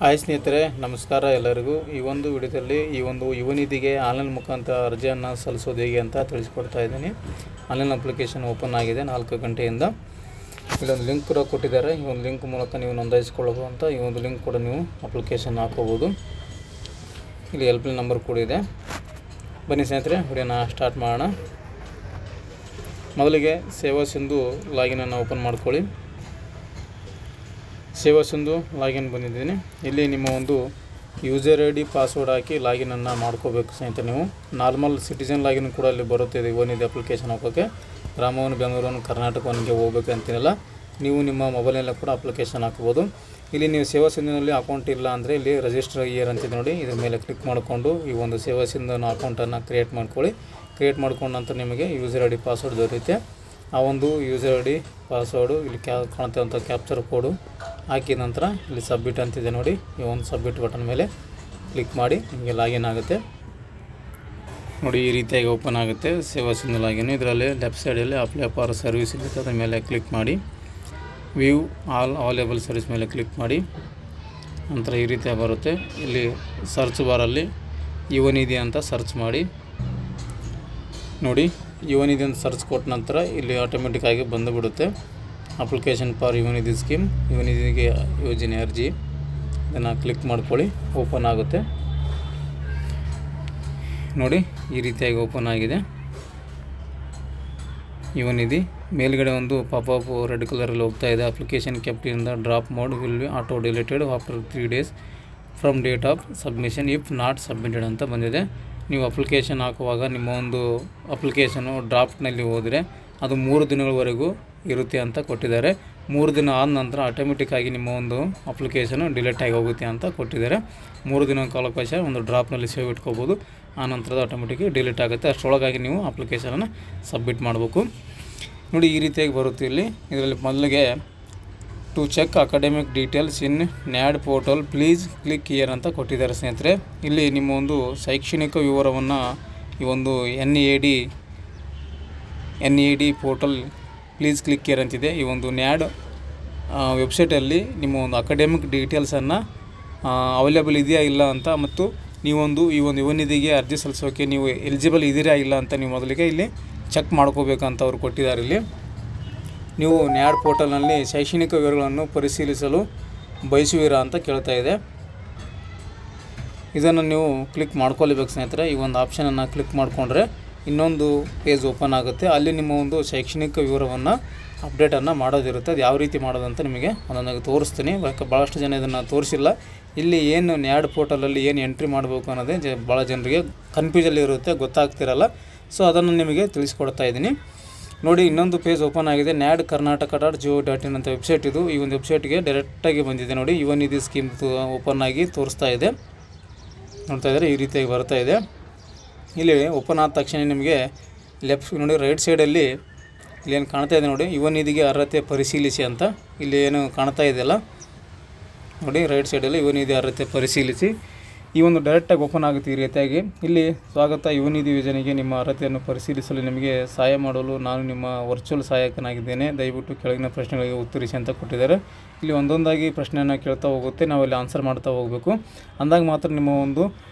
Hi ಸ್ನೇಹಿತರೆ, ನಮಸ್ಕಾರ ಎಲ್ಲರಿಗೂ. ಈ ಒಂದು ವಿಡಿಯೋದಲ್ಲಿ ಯುವ ನಿಧಿಗೆ ಆನ್ಲೈನ್ ಮುಖಾಂತರ ಅರ್ಜಿಯನ್ನು ಸಲ್ಲಿಸೋದು ಹೇಗೆ ಅಂತ ತಿಳಿಸ್ಕೊಡ್ತಾ ಇದ್ದೀನಿ. ಆನ್ಲೈನ್ ಅಪ್ಲಿಕೇಶನ್ ಓಪನ್ ಆಗಿದೆ 4 ಗಂಟೆಯಿಂದ. ಇಲ್ಲೊಂದು ಲಿಂಕ್ ಕೂಡ ಕೊಟ್ಟಿದ್ದಾರೆ. ಈ ಒಂದು ಲಿಂಕ್ ಮೂಲಕ ನೀವು ನೋಂದಾಯಿಸಿಕೊಳ್ಳಬಹುದು ಅಂತ. ಈ ಒಂದು ಲಿಂಕ್ ಕೂಡ ನೀವು ಅಪ್ಲಿಕೇಶನ್ ಹಾಕೋಬೋದು. ಇಲ್ಲಿ ಹೆಲ್ಪ್ಲೈನ್ ನಂಬರ್ ಕೂಡ ಇದೆ. ಬನ್ನಿ ಸ್ನೇಹಿತರೆ, ವಿಡಿಯೋನ ಸ್ಟಾರ್ಟ್ ಮಾಡೋಣ. ಮೊದಲಿಗೆ ಸೇವಾ ಸಿಂಧು ಲಾಗಿನನ್ನು ಓಪನ್ ಮಾಡ್ಕೊಳ್ಳಿ. ಸೇವಾ ಸಿಂಧು ಲಾಗಿನ್ ಬಂದಿದ್ದೀನಿ. ಇಲ್ಲಿ ನಿಮ್ಮ ಒಂದು ಯೂಸರ್ ಐ ಡಿ ಪಾಸ್ವರ್ಡ್ ಹಾಕಿ ಲಾಗಿನನ್ನು ಮಾಡ್ಕೋಬೇಕು ಸ್ನೇಹಿತರೆ. ನೀವು ನಾರ್ಮಲ್ ಸಿಟಿಜನ್ ಲಾಗಿನ್ ಕೂಡ ಅಲ್ಲಿ ಬರುತ್ತಿದೆ. ಯುವ ನಿಧಿ ಅಪ್ಲಿಕೇಶನ್ ಹಾಕೋಕ್ಕೆ ಗ್ರಾಮವನ್ನು ಬೆಂಗಳೂರನ್ನು ಕರ್ನಾಟಕವನಿಗೆ ಹೋಗಬೇಕು ಅಂತೀನಲ್ಲ, ನೀವು ನಿಮ್ಮ ಮೊಬೈಲ್ನಲ್ಲೇ ಕೂಡ ಅಪ್ಲಿಕೇಶನ್ ಹಾಕ್ಬೋದು. ಇಲ್ಲಿ ನೀವು ಸೇವಾ ಸಿಂಧುನಲ್ಲಿ ಅಕೌಂಟ್ ಇಲ್ಲ ಅಂದರೆ ಇಲ್ಲಿ ರಿಜಿಸ್ಟರ್ ಇಯರ್ ಅಂತಿದೆ ನೋಡಿ, ಇದ್ರ ಮೇಲೆ ಕ್ಲಿಕ್ ಮಾಡಿಕೊಂಡು ಈ ಒಂದು ಸೇವಾ ಸಿಂಧುನ ಅಕೌಂಟನ್ನು ಕ್ರಿಯೇಟ್ ಮಾಡ್ಕೊಳ್ಳಿ. ಕ್ರಿಯೇಟ್ ಮಾಡ್ಕೊಂಡ ನಂತರ ನಿಮಗೆ ಯೂಸರ್ ಐ ಡಿ ಪಾಸ್ವರ್ಡ್ ದೊರೆಯುತ್ತೆ. ಆ ಒಂದು ಯೂಸರ್ ಐ ಡಿ ಪಾಸ್ವರ್ಡು ಇಲ್ಲಿ ಕಾಣುತ್ತಂಥ ಕ್ಯಾಪ್ಚರ್ ಕೋಡು ಹಾಕಿದ ನಂತರ ಇಲ್ಲಿ ಸಬ್ಮಿಟ್ ಅಂತಿದೆ ನೋಡಿ, ಈ ಒಂದು ಸಬ್ಮಿಟ್ ಬಟನ್ ಮೇಲೆ ಕ್ಲಿಕ್ ಮಾಡಿ ನಿಮಗೆ ಲಾಗಿನ್ ಆಗುತ್ತೆ ನೋಡಿ. ಈ ರೀತಿಯಾಗಿ ಓಪನ್ ಆಗುತ್ತೆ ಸೇವಾ ಸಿಂಧು ಲಾಗಿನ್. ಇದರಲ್ಲಿ ಲೆಫ್ಟ್ ಸೈಡಲ್ಲಿ ಅಪ್ಲೈ ಫಾರ್ ಸರ್ವಿಸ್ ಇರುತ್ತೆ, ಅದರ ಮೇಲೆ ಕ್ಲಿಕ್ ಮಾಡಿ ವ್ಯೂ ಆಲ್ ಅವೈಲೇಬಲ್ ಸರ್ವಿಸ್ ಮೇಲೆ ಕ್ಲಿಕ್ ಮಾಡಿ ನಂತರ ಈ ರೀತಿಯಾಗಿ ಬರುತ್ತೆ. ಇಲ್ಲಿ ಸರ್ಚ್ ಬಾರಲ್ಲಿ ಯುವ ನಿಧಿ ಅಂತ ಸರ್ಚ್ ಮಾಡಿ ನೋಡಿ. ಯುವ ನಿಧಿ ಅಂತ ಸರ್ಚ್ ಕೊಟ್ಟ ನಂತರ ಇಲ್ಲಿ ಆಟೋಮೆಟಿಕ್ಕಾಗಿ ಬಂದುಬಿಡುತ್ತೆ ಅಪ್ಲಿಕೇಶನ್ ಫಾರ್ ಯುವ ನಿಧಿ ಸ್ಕೀಮ್, ಯುವ ನಿಧಿಗೆ ಯೋಜನೆ ಅರ್ಜಿ. ಇದನ್ನು ಕ್ಲಿಕ್ ಮಾಡ್ಕೊಳ್ಳಿ, ಓಪನ್ ಆಗುತ್ತೆ ನೋಡಿ. ಈ ರೀತಿಯಾಗಿ ಓಪನ್ ಆಗಿದೆ ಯುವ ನಿಧಿ. ಮೇಲ್ಗಡೆ ಒಂದು ಪಾಪಪ್ ರೆಡ್ ಕಲರಲ್ಲಿ ಹೋಗ್ತಾ ಇದೆ. Application kept in the drop mode will be auto deleted after 3 days from date of submission if not submitted ಅಂತ ಬಂದಿದೆ. ನೀವು ಅಪ್ಲಿಕೇಶನ್ ಹಾಕುವಾಗ ನಿಮ್ಮ ಒಂದು ಅಪ್ಲಿಕೇಶನು ಡ್ರಾಫ್ಟ್ನಲ್ಲಿ ಹೋದರೆ ಅದು 3 ದಿನಗಳವರೆಗೂ ಇರುತ್ತೆ ಅಂತ ಕೊಟ್ಟಿದ್ದಾರೆ. 3 ದಿನ ಆದ ನಂತರ ಆಟೋಮೆಟಿಕ್ಕಾಗಿ ನಿಮ್ಮ ಒಂದು ಅಪ್ಲಿಕೇಶನು ಡಿಲೀಟ್ ಆಗಿ ಹೋಗುತ್ತೆ ಅಂತ ಕೊಟ್ಟಿದ್ದಾರೆ. 3 ದಿನ ಕಾಲಾವಕಾಶ ಒಂದು ಡ್ರಾಪ್ನಲ್ಲಿ ಸೇವ್ ಇಟ್ಕೋಬೋದು. ಆ ನಂತರದ ಆಟೋಮೆಟಿಕ್ ಡಿಲೀಟ್ ಆಗುತ್ತೆ. ಅಷ್ಟರೊಳಗಾಗಿ ನೀವು ಅಪ್ಲಿಕೇಶನನ್ನು ಸಬ್ಮಿಟ್ ಮಾಡಬೇಕು ನೋಡಿ. ಈ ರೀತಿಯಾಗಿ ಬರುತ್ತೆ. ಇದರಲ್ಲಿ ಮೊದಲಿಗೆ to check academic details in NAD portal please click here ಅಂತ ಕೊಟ್ಟಿದ್ದಾರೆ ಸ್ನೇಹಿತರೆ. ಇಲ್ಲಿ ನಿಮ್ಮ ಒಂದು ಶೈಕ್ಷಣಿಕ ವಿವರವನ್ನು ಈ ಒಂದು NAD portal please click here ಅಂತಿದೆ. ಈ ಒಂದು ನ್ಯಾಡ್ ವೆಬ್ಸೈಟಲ್ಲಿ ನಿಮ್ಮ ಒಂದು ಅಕಾಡೆಮಿಕ್ ಡೀಟೇಲ್ಸನ್ನು ಅವೈಲೇಬಲ್ ಇದೆಯಾ ಇಲ್ಲ ಅಂತ, ಮತ್ತು ನೀವೊಂದು ಈ ಒಂದು ಯುವ ನಿಧಿಗೆ ಅರ್ಜಿ ಸಲ್ಲಿಸೋಕ್ಕೆ ನೀವು ಎಲಿಜಿಬಲ್ ಇದೀರಾ ಇಲ್ಲ ಅಂತ ನೀವು ಮೊದಲಿಗೆ ಇಲ್ಲಿ ಚೆಕ್ ಮಾಡ್ಕೋಬೇಕಂತ ಅವರು ಕೊಟ್ಟಿದ್ದಾರೆ. ಇಲ್ಲಿ ನೀವು ನ್ಯಾಡ್ ಪೋರ್ಟಲ್ನಲ್ಲಿ ಶೈಕ್ಷಣಿಕ ವಿವರಗಳನ್ನು ಪರಿಶೀಲಿಸಲು ಬಯಸುವಿರಾ ಅಂತ ಕೇಳ್ತಾ ಇದೆ. ಇದನ್ನು ನೀವು ಕ್ಲಿಕ್ ಮಾಡ್ಕೊಳ್ಬೇಕು ಸ್ನೇಹಿತರೆ. ಈ ಒಂದು ಆಪ್ಷನನ್ನು ಕ್ಲಿಕ್ ಮಾಡಿಕೊಂಡ್ರೆ ಇನ್ನೊಂದು ಪೇಜ್ ಓಪನ್ ಆಗುತ್ತೆ. ಅಲ್ಲಿ ನಿಮ್ಮ ಒಂದು ಶೈಕ್ಷಣಿಕ ವಿವರವನ್ನು ಅಪ್ಡೇಟನ್ನು ಮಾಡೋದಿರುತ್ತೆ. ಅದು ಯಾವ ರೀತಿ ಮಾಡೋದಂತ ನಿಮಗೆ ಒಂದೊಂದಾಗಿ ತೋರಿಸ್ತೀನಿ. ಭಾಳಷ್ಟು ಜನ ಇದನ್ನು ತೋರಿಸಿಲ್ಲ. ಇಲ್ಲಿ ಏನು ನ್ಯಾಡ್ ಪೋರ್ಟಲಲ್ಲಿ ಏನು ಎಂಟ್ರಿ ಮಾಡಬೇಕು ಅನ್ನೋದೇ ಭಾಳ ಜನರಿಗೆ ಕನ್ಫ್ಯೂಸಲ್ಲಿ ಇರುತ್ತೆ, ಗೊತ್ತಾಗ್ತಿರಲ್ಲ. ಸೊ ಅದನ್ನು ನಿಮಗೆ ತಿಳಿಸ್ಕೊಡ್ತಾ ಇದ್ದೀನಿ ನೋಡಿ. ಇನ್ನೊಂದು ಪೇಜ್ ಓಪನ್ ಆಗಿದೆ. ನ್ಯಾಡ್ karnataka.gov.in ಅಂತ ವೆಬ್ಸೈಟ್ ಇದು. ಈ ಒಂದು ವೆಬ್ಸೈಟ್ಗೆ ಡೈರೆಕ್ಟಾಗಿ ಬಂದಿದೆ ನೋಡಿ. ಯುವ ನಿಧಿ ಸ್ಕೀಮ್ ಓಪನ್ ಆಗಿ ತೋರಿಸ್ತಾ ಇದೆ, ನೋಡ್ತಾ ಇದ್ದಾರೆ. ಈ ರೀತಿಯಾಗಿ ಬರ್ತಾ ಇದೆ. ಇಲ್ಲಿ ಓಪನ್ ಆದ ತಕ್ಷಣ ನಿಮಗೆ ಲೆಫ್ಟ್ ನೋಡಿ, ರೈಟ್ ಸೈಡಲ್ಲಿ ಇಲ್ಲೇನು ಕಾಣ್ತಾ ಇದೆ ನೋಡಿ, ಯುವ ನಿಧಿಗೆ ಅರ್ಹತೆ ಪರಿಶೀಲಿಸಿ ಅಂತ ಇಲ್ಲಿ ಏನು ಕಾಣ್ತಾ ಇದೆಯಲ್ಲ ನೋಡಿ, ರೈಟ್ ಸೈಡಲ್ಲಿ ಯುವ ನಿಧಿ ಅರ್ಹತೆ ಪರಿಶೀಲಿಸಿ. ಈ ಒಂದು ಡೈರೆಕ್ಟಾಗಿ ಓಪನ್ ಆಗುತ್ತೆ ಈ ರೀತಿಯಾಗಿ. ಇಲ್ಲಿ ಸ್ವಾಗತ, ಯುವ ನಿಧಿ ಯೋಜನೆಗೆ ನಿಮ್ಮ ಅರ್ಹತೆಯನ್ನು ಪರಿಶೀಲಿಸಲು ನಿಮಗೆ ಸಹಾಯ ಮಾಡಲು ನಾನು ನಿಮ್ಮ ವರ್ಚುವಲ್ ಸಹಾಯಕನಾಗಿದ್ದೇನೆ. ದಯವಿಟ್ಟು ಕೆಳಗಿನ ಪ್ರಶ್ನೆಗಳಿಗೆ ಉತ್ತರಿಸಿ ಅಂತ ಕೊಟ್ಟಿದ್ದಾರೆ. ಇಲ್ಲಿ ಒಂದೊಂದಾಗಿ ಪ್ರಶ್ನೆಯನ್ನು ಕೇಳ್ತಾ ಹೋಗುತ್ತೆ, ನಾವಿಲ್ಲಿ ಆನ್ಸರ್ ಮಾಡ್ತಾ ಹೋಗಬೇಕು. ಅಂದಾಗ ಮಾತ್ರ ನಿಮ್ಮ ಒಂದು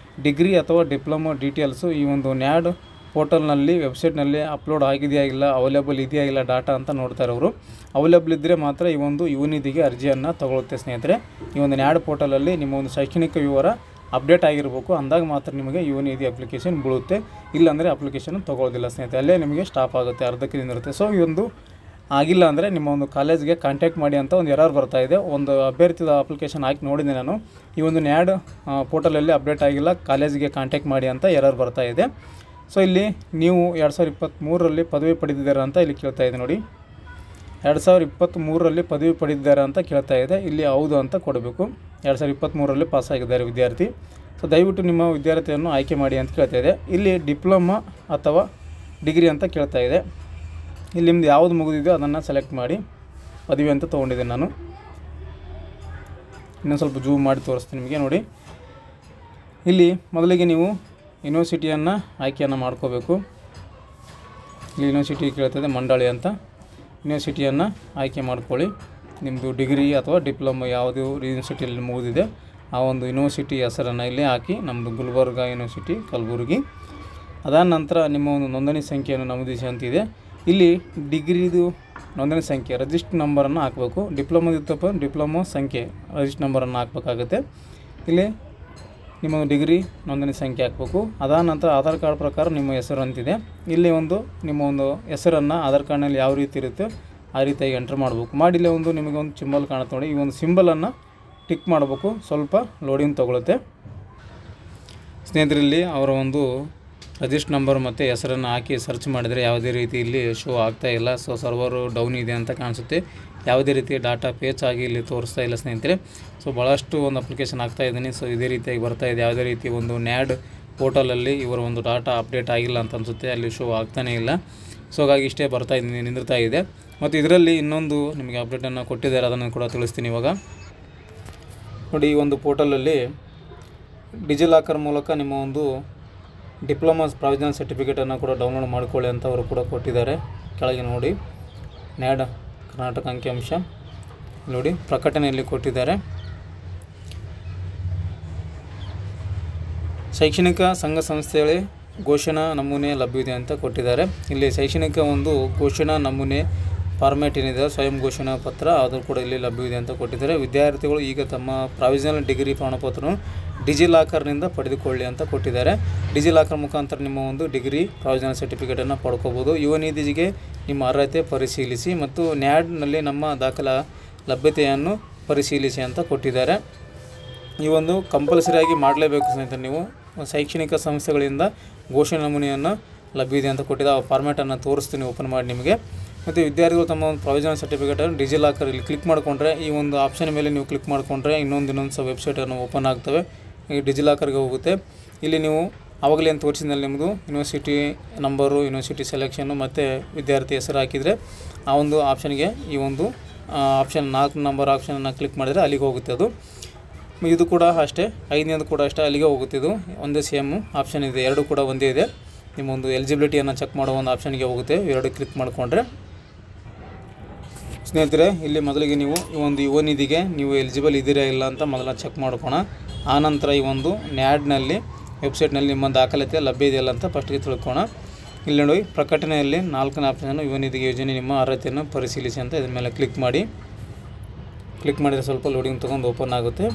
ಡಿಗ್ರಿ ಅಥವಾ ಡಿಪ್ಲೊಮಾ ಡೀಟೇಲ್ಸು ಈ ಒಂದು ನ್ಯಾಡ್ ಪೋರ್ಟಲ್ನಲ್ಲಿ ವೆಬ್ಸೈಟ್ನಲ್ಲಿ ಅಪ್ಲೋಡ್ ಆಗಿದೆಯಾ ಇಲ್ಲ, ಅವೈಲೇಬಲ್ ಇದೆಯಾ ಇಲ್ಲ ಡಾಟಾ ಅಂತ ನೋಡ್ತಾರೆ ಅವರು. ಅವೈಲೇಬಲ್ ಇದ್ದರೆ ಮಾತ್ರ ಈ ಒಂದು ಯುವ ನಿಧಿಗೆ ಅರ್ಜಿಯನ್ನು ತಗೊಳುತ್ತೆ ಸ್ನೇಹಿತರೆ. ಈ ಒಂದು ನ್ಯಾಡ್ ಪೋರ್ಟಲಲ್ಲಿ ನಿಮ್ಮ ಒಂದು ಶೈಕ್ಷಣಿಕ ವಿವರ ಅಪ್ಡೇಟ್ ಆಗಿರಬೇಕು. ಅಂದಾಗ ಮಾತ್ರ ನಿಮಗೆ ಯುವ ನಿಧಿ ಅಪ್ಲಿಕೇಶನ್ ಬೀಳುತ್ತೆ. ಇಲ್ಲಾಂದರೆ ಅಪ್ಲಿಕೇಶನ್ ತೊಗೊಳ್ಳೋದಿಲ್ಲ ಸ್ನೇಹಿತರೆ, ಅಲ್ಲೇ ನಿಮಗೆ ಸ್ಟಾಪ್ ಆಗುತ್ತೆ, ಅರ್ಧಕ್ಕೆ ನಿಂದಿರುತ್ತೆ. ಸೊ ಈ ಒಂದು ಆಗಿಲ್ಲ ಅಂದರೆ ನಿಮ್ಮ ಒಂದು ಕಾಲೇಜ್ಗೆ ಕಾಂಟ್ಯಾಕ್ಟ್ ಮಾಡಿ ಅಂತ ಒಂದು ಎರರ್ ಬರ್ತಾ ಇದೆ. ಒಂದು ಅಭ್ಯರ್ಥಿದ ಅಪ್ಲಿಕೇಶನ್ ಹಾಕಿ ನೋಡಿದೆ ನಾನು, ಈ ಒಂದು ನ್ಯಾಡ್ ಪೋರ್ಟಲಲ್ಲಿ ಅಪ್ಡೇಟ್ ಆಗಿಲ್ಲ, ಕಾಲೇಜಿಗೆ ಕಾಂಟ್ಯಾಕ್ಟ್ ಮಾಡಿ ಅಂತ ಎರರ್ ಬರ್ತಾ ಇದೆ. ಸೊ ಇಲ್ಲಿ ನೀವು 2023ರಲ್ಲಿ ಪದವಿ ಪಡೆದಿದ್ದೀರಾ ಅಂತ ಇಲ್ಲಿ ಕೇಳ್ತಾ ಇದೆ ನೋಡಿ. 2023ರಲ್ಲಿ ಪದವಿ ಪಡೆದಿದ್ದಾರೆ ಅಂತ ಕೇಳ್ತಾ ಇದೆ. ಇಲ್ಲಿ ಹೌದು ಅಂತ ಕೊಡಬೇಕು. 2023ರಲ್ಲಿ ಪಾಸಾಗಿದ್ದಾರೆ ವಿದ್ಯಾರ್ಥಿ. ಸೊ ದಯವಿಟ್ಟು ನಿಮ್ಮ ವಿದ್ಯಾರ್ಥಿಯನ್ನು ಆಯ್ಕೆ ಮಾಡಿ ಅಂತ ಕೇಳ್ತಾ ಇದೆ. ಇಲ್ಲಿ ಡಿಪ್ಲೊಮಾ ಅಥವಾ ಡಿಗ್ರಿ ಅಂತ ಕೇಳ್ತಾ ಇದೆ. ಇಲ್ಲಿ ನಿಮ್ದು ಯಾವುದು ಮುಗಿದಿದೆಯೋ ಅದನ್ನು ಸೆಲೆಕ್ಟ್ ಮಾಡಿ. ಪದವಿ ಅಂತ ತೊಗೊಂಡಿದ್ದೇನೆ ನಾನು. ಇನ್ನೊಂದು ಸ್ವಲ್ಪ ಜೂಮ್ ಮಾಡಿ ತೋರಿಸ್ತೀನಿ ನಿಮಗೆ ನೋಡಿ. ಇಲ್ಲಿ ಮೊದಲಿಗೆ ನೀವು ಯೂನಿವರ್ಸಿಟಿಯನ್ನು ಆಯ್ಕೆಯನ್ನು ಮಾಡ್ಕೋಬೇಕು. ಇಲ್ಲಿ ಯೂನಿವರ್ಸಿಟಿ ಕೇಳ್ತದೆ ಮಂಡಳಿ ಅಂತ. ಯೂನಿವರ್ಸಿಟಿಯನ್ನು ಆಯ್ಕೆ ಮಾಡ್ಕೊಳ್ಳಿ. ನಿಮ್ಮದು ಡಿಗ್ರಿ ಅಥವಾ ಡಿಪ್ಲೊಮಾ ಯಾವುದು ಯೂನಿವರ್ಸಿಟಿಯಲ್ಲಿ ಮುಗಿದಿದೆ ಆ ಒಂದು ಯೂನಿವರ್ಸಿಟಿ ಹೆಸರನ್ನು ಇಲ್ಲಿ ಹಾಕಿ ನಮ್ಮದು ಗುಲ್ಬರ್ಗ ಯೂನಿವರ್ಸಿಟಿ ಕಲಬುರಗಿ. ಅದಾದ ನಂತರ ನಿಮ್ಮ ಒಂದು ನೋಂದಣಿ ಸಂಖ್ಯೆಯನ್ನು ನಮೂದಿಸಿ ಅಂತಿದೆ. ಇಲ್ಲಿ ಡಿಗ್ರಿದು ನೋಂದಣಿ ಸಂಖ್ಯೆ ರಿಜಿಸ್ಟರ್ ನಂಬರನ್ನು ಹಾಕಬೇಕು. ಡಿಪ್ಲೊಮೋದಿತ್ತಪ್ಪ ಡಿಪ್ಲೊಮೋ ಸಂಖ್ಯೆ ರಿಜಿಸ್ಟರ್ ನಂಬರನ್ನು ಹಾಕಬೇಕಾಗುತ್ತೆ. ಇಲ್ಲಿ ನಿಮ್ಮ ಡಿಗ್ರಿ ನೋಂದಣಿ ಸಂಖ್ಯೆ ಹಾಕಬೇಕು. ಅದಾದ ನಂತರ ಆಧಾರ್ ಕಾರ್ಡ್ ಪ್ರಕಾರ ನಿಮ್ಮ ಹೆಸರು ಅಂತಿದೆ. ಇಲ್ಲಿ ನಿಮ್ಮ ಒಂದು ಹೆಸರನ್ನು ಆಧಾರ್ ಕಾರ್ಡ್ನಲ್ಲಿ ಯಾವ ರೀತಿ ಇರುತ್ತೆ ಆ ರೀತಿಯಾಗಿ ಎಂಟ್ರ್ ಮಾಡಬೇಕು. ಮಾಡಿಲ್ಲೇ ನಿಮಗೆ ಒಂದು ಸಿಂಬಲ್ ಕಾಣುತ್ತೆ ನೋಡಿ, ಈ ಒಂದು ಸಿಂಬಲನ್ನು ಟಿಕ್ ಮಾಡಬೇಕು. ಸ್ವಲ್ಪ ಲೋಡಿಂಗ್ ತೊಗೊಳುತ್ತೆ ಸ್ನೇಹಿತರಲ್ಲಿ. ಅವರ ಒಂದು ರಿಜಿಸ್ಟರ್ ನಂಬರ್ ಮತ್ತು ಹೆಸರನ್ನು ಹಾಕಿ ಸರ್ಚ್ ಮಾಡಿದರೆ ಯಾವುದೇ ರೀತಿ ಇಲ್ಲಿ ಶೋ ಆಗ್ತಾ ಇಲ್ಲ. ಸೊ ಸರ್ವರು ಡೌನ್ ಇದೆ ಅಂತ ಕಾಣಿಸುತ್ತೆ. ಯಾವುದೇ ರೀತಿ ಡಾಟಾ ಪೇಚ್ ಆಗಿ ಇಲ್ಲಿ ತೋರಿಸ್ತಾ ಇಲ್ಲ ಸ್ನೇಹಿತರೆ. ಸೊ ಭಾಳಷ್ಟು ಒಂದು ಅಪ್ಲಿಕೇಶನ್ ಆಗ್ತಾ ಇದ್ದೀನಿ. ಸೊ ಇದೇ ರೀತಿಯಾಗಿ ಬರ್ತಾ ಇದೆ. ಯಾವುದೇ ರೀತಿ ಒಂದು ನ್ಯಾಡ್ ಪೋರ್ಟಲಲ್ಲಿ ಇವರ ಒಂದು ಡಾಟಾ ಅಪ್ಡೇಟ್ ಆಗಿಲ್ಲ ಅಂತ ಅನಿಸುತ್ತೆ. ಅಲ್ಲಿ ಶೋ ಆಗ್ತಾನೇ ಇಲ್ಲ. ಸೊ ಹಾಗಾಗಿ ಇಷ್ಟೇ ಬರ್ತಾ ಇದ್ದೀನಿ, ನಿಂದಿರ್ತಾ ಇದೆ. ಮತ್ತು ಇದರಲ್ಲಿ ಇನ್ನೊಂದು ನಿಮಗೆ ಅಪ್ಡೇಟನ್ನು ಕೊಟ್ಟಿದ್ದಾರೆ, ಅದನ್ನು ಕೂಡ ತಿಳಿಸ್ತೀನಿ ಇವಾಗ ನೋಡಿ. ಈ ಒಂದು ಪೋರ್ಟಲಲ್ಲಿ ಡಿಜಿಲಾಕರ್ ಮೂಲಕ ನಿಮ್ಮ ಒಂದು ಡಿಪ್ಲೊಮಾ ಪ್ರಾವಿಷನಲ್ ಸರ್ಟಿಫಿಕೇಟನ್ನು ಕೂಡ ಡೌನ್ಲೋಡ್ ಮಾಡಿಕೊಳ್ಳಿ ಅಂತ ಅವರು ಕೂಡ ಕೊಟ್ಟಿದ್ದಾರೆ. ಕೆಳಗೆ ನೋಡಿ ನ್ಯಾಡ್ ಕರ್ನಾಟಕ ಅಂಕಿಅಂಶ ನೋಡಿ ಪ್ರಕಟಣೆಯಲ್ಲಿ ಕೊಟ್ಟಿದ್ದಾರೆ. ಶೈಕ್ಷಣಿಕ ಸಂಘ ಸಂಸ್ಥೆಗಳೇ ಘೋಷಣಾ ನಮೂನೆ ಲಭ್ಯವಿದೆ ಅಂತ ಕೊಟ್ಟಿದ್ದಾರೆ. ಇಲ್ಲಿ ಶೈಕ್ಷಣಿಕ ಒಂದು ಘೋಷಣಾ ನಮೂನೆ ಫಾರ್ಮ್ಯಾಟ್ ಏನಿದೆ ಸ್ವಯಂ ಘೋಷಣಾ ಪತ್ರ ಅದು ಕೂಡ ಇಲ್ಲಿ ಲಭ್ಯವಿದೆ ಅಂತ ಕೊಟ್ಟಿದ್ದಾರೆ. ವಿದ್ಯಾರ್ಥಿಗಳು ಈಗ ತಮ್ಮ ಪ್ರಾವಿಷನಲ್ ಡಿಗ್ರಿ ಪ್ರಮಾಣಪತ್ರವನ್ನು ಡಿಜಿಲಾಕರ್ನಿಂದ ಪಡೆದುಕೊಳ್ಳಿ ಅಂತ ಕೊಟ್ಟಿದ್ದಾರೆ. ಡಿಜಿಲಾಕರ್ ಮುಖಾಂತರ ನಿಮ್ಮ ಒಂದು ಡಿಗ್ರಿ ಪ್ರಾವಿಷನಲ್ ಸರ್ಟಿಫಿಕೇಟನ್ನು ಪಡ್ಕೋಬೋದು. ಯುವ ನಿಧಿಗೆ ನಿಮ್ಮ ಅರ್ಹತೆ ಪರಿಶೀಲಿಸಿ ಮತ್ತು ನ್ಯಾಡ್ನಲ್ಲಿ ನಮ್ಮ ದಾಖಲಾ ಲಭ್ಯತೆಯನ್ನು ಪರಿಶೀಲಿಸಿ ಅಂತ ಕೊಟ್ಟಿದ್ದಾರೆ. ಈ ಒಂದು ಕಂಪಲ್ಸರಿಯಾಗಿ ಮಾಡಲೇಬೇಕು ಸ್ನೇಹಿತರೆ. ನೀವು ಶೈಕ್ಷಣಿಕ ಸಂಸ್ಥೆಗಳಿಂದ ಘೋಷಣೆ ನಮೂನೆಯನ್ನು ಲಭ್ಯವಿದೆ ಅಂತ ಕೊಟ್ಟಿದ್ದ ಆ ಫಾರ್ಮ್ಯಾಟನ್ನು ತೋರಿಸ್ತೀನಿ ಓಪನ್ ಮಾಡಿ ನಿಮಗೆ. ಮತ್ತು ವಿದ್ಯಾರ್ಥಿಗಳು ತಮ್ಮ ಒಂದು ಪ್ರಾವಿಷನಲ್ ಸರ್ಟಿಫಿಕೇಟನ್ನು ಡಿಜಿಲಾಕರ್ ಇಲ್ಲಿ ಕ್ಲಿಕ್ ಮಾಡಿಕೊಂಡ್ರೆ, ಈ ಒಂದು ಆಪ್ಷನ್ ಮೇಲೆ ನೀವು ಕ್ಲಿಕ್ ಮಾಡಿಕೊಂಡ್ರೆ ಇನ್ನೊಂದು ವೆಬ್ಸೈಟನ್ನು ಓಪನ್ ಆಗ್ತವೆ. ಈ ಡಿಜಿಲಾಕರ್ಗೆ ಹೋಗುತ್ತೆ. ಇಲ್ಲಿ ನೀವು ಆವಾಗಲೇ ಏನು ತೋರಿಸಿದ್ನಲ್ಲಿ ನಿಮ್ಮದು ಯೂನಿವರ್ಸಿಟಿ ನಂಬರು, ಯೂನಿವರ್ಸಿಟಿ ಸೆಲೆಕ್ಷನ್ನು ಮತ್ತು ವಿದ್ಯಾರ್ಥಿ ಹೆಸರು ಹಾಕಿದರೆ ಆ ಒಂದು ಆಪ್ಷನ್ಗೆ ಈ ಒಂದು ಆಪ್ಷನ್ 4 ನಂಬರ್ ಆಪ್ಷನನ್ನು ಕ್ಲಿಕ್ ಮಾಡಿದರೆ ಅಲ್ಲಿಗೆ ಹೋಗುತ್ತೆ. ಅದು ಇದು ಕೂಡ ಅಷ್ಟೇ, 5ನೇದು ಕೂಡ ಅಷ್ಟೇ, ಅಲ್ಲಿಗೆ ಹೋಗುತ್ತೆ. ಇದು ಒಂದೇ ಸೇಮ್ ಆಪ್ಷನ್ ಇದೆ, ಎರಡು ಕೂಡ ಒಂದೇ ಇದೆ. ನಿಮ್ಮ ಒಂದು ಎಲಿಜಿಬಿಲಿಟಿಯನ್ನು ಚೆಕ್ ಮಾಡೋ ಒಂದು ಆಪ್ಷನ್ಗೆ ಹೋಗುತ್ತೆ. ಎರಡು ಕ್ಲಿಕ್ ಮಾಡಿಕೊಂಡ್ರೆ ಸ್ನೇಹಿತರೆ, ಇಲ್ಲಿ ಮೊದಲಿಗೆ ನೀವು ಈ ಒಂದು ಯುವ ನಿಧಿಗೆ ನೀವು ಎಲಿಜಿಬಲ್ ಇದ್ದೀರಾ ಇಲ್ಲ ಅಂತ ಮೊದಲ ಚೆಕ್ ಮಾಡ್ಕೋಣ. ಆನಂತರ ಈ ಒಂದು ನ್ಯಾಡ್ನಲ್ಲಿ ವೆಬ್ಸೈಟ್ನಲ್ಲಿ ನಿಮ್ಮ ದಾಖಲಾತಿ ಲಭ್ಯ ಇದೆಯಲ್ಲ ಅಂತ ಫಸ್ಟಿಗೆ ತಿಳ್ಕೋಣ. ಇಲ್ಲಿ ನೋಡಿ ಪ್ರಕಟಣೆಯಲ್ಲಿ 4ನೇ ಆಪ್ಷನ್ ಯುವ ನಿಧಿಗೆ ಯೋಜನೆ ನಿಮ್ಮ ಅರ್ಹತೆಯನ್ನು ಪರಿಶೀಲಿಸಿ ಅಂತ ಇದ್ರ ಮೇಲೆ ಕ್ಲಿಕ್ ಮಾಡಿದರೆ ಸ್ವಲ್ಪ ಲೋಡಿಂಗ್ ತೊಗೊಂಡು ಓಪನ್ ಆಗುತ್ತೆ.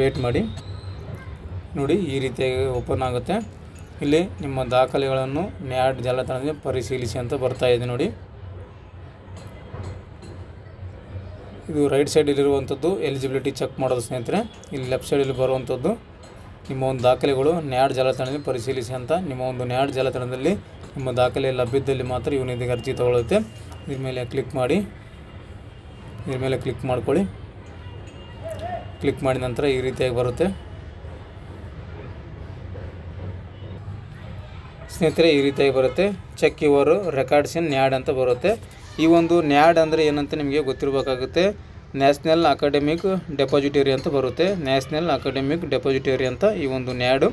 ವೇಟ್ ಮಾಡಿ ನೋಡಿ, ಈ ರೀತಿಯಾಗಿ ಓಪನ್ ಆಗುತ್ತೆ. ಇಲ್ಲಿ ನಿಮ್ಮ ದಾಖಲೆಗಳನ್ನು ನ್ಯಾಡ್ ಜಾಲತಾಣದಲ್ಲಿ ಪರಿಶೀಲಿಸಿ ಅಂತ ಬರ್ತಾ ಇದೆ ನೋಡಿ. ಇದು ರೈಟ್ ಸೈಡಲ್ಲಿರುವಂಥದ್ದು ಎಲಿಜಿಬಿಲಿಟಿ ಚೆಕ್ ಮಾಡೋದು ಸ್ನೇಹಿತರೆ. ಇಲ್ಲಿ ಲೆಫ್ಟ್ ಸೈಡಲ್ಲಿ ಬರುವಂಥದ್ದು ನಿಮ್ಮ ಒಂದು ದಾಖಲೆಗಳು ನ್ಯಾಡ್ ಜಾಲತಾಣದಲ್ಲಿ ಪರಿಶೀಲಿಸಿ ಅಂತ. ನಿಮ್ಮ ಒಂದು ನ್ಯಾಡ್ ಜಾಲತಾಣದಲ್ಲಿ ನಿಮ್ಮ ದಾಖಲೆ ಲಭ್ಯದಲ್ಲಿ ಮಾತ್ರ ಯುವ ನಿಧಿಗೆ ಅರ್ಜಿ ತಗೊಳ್ಳುತ್ತೆ. ಇದ್ರ ಮೇಲೆ ಕ್ಲಿಕ್ ಮಾಡ್ಕೊಳ್ಳಿ. ಕ್ಲಿಕ್ ಮಾಡಿದ ನಂತರ ಈ ರೀತಿಯಾಗಿ ಬರುತ್ತೆ ಸ್ನೇಹಿತರೆ. ಈ ರೀತಿಯಾಗಿ ಬರುತ್ತೆ, ಚೆಕ್ ಯುವರ್ ರೆಕಾರ್ಡ್ಸ್ ಇನ್ ನ್ಯಾಡ್ ಅಂತ ಬರುತ್ತೆ. ಈ ಒಂದು ನ್ಯಾಡ್ ಅಂದರೆ ಏನಂತ ನಿಮಗೆ ಗೊತ್ತಿರಬೇಕಾಗುತ್ತೆ. ನ್ಯಾಷನಲ್ ಅಕಾಡೆಮಿಕ್ ಡೆಪಾಸಿಟರಿ ಅಂತ ಬರುತ್ತೆ. ನ್ಯಾಷನಲ್ ಅಕಾಡೆಮಿಕ್ ಡೆಪಾಸಿಟರಿ ಅಂತ ಈ ಒಂದು ನ್ಯಾಡು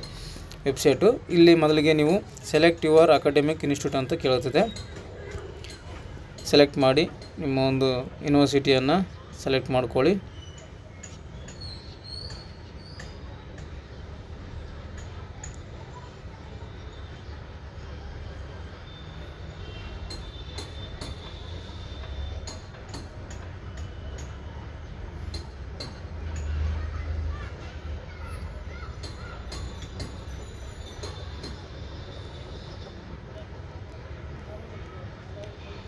ವೆಬ್ಸೈಟು. ಇಲ್ಲಿ ಮೊದಲಿಗೆ ನೀವು ಸೆಲೆಕ್ಟ್ ಯುವರ್ ಅಕಾಡೆಮಿಕ್ ಇನ್ಸ್ಟಿಟ್ಯೂಟ್ ಅಂತ ಕೇಳುತ್ತದೆ. ಸೆಲೆಕ್ಟ್ ಮಾಡಿ ನಿಮ್ಮ ಒಂದು ಯೂನಿವರ್ಸಿಟಿಯನ್ನು ಸೆಲೆಕ್ಟ್ ಮಾಡ್ಕೊಳ್ಳಿ.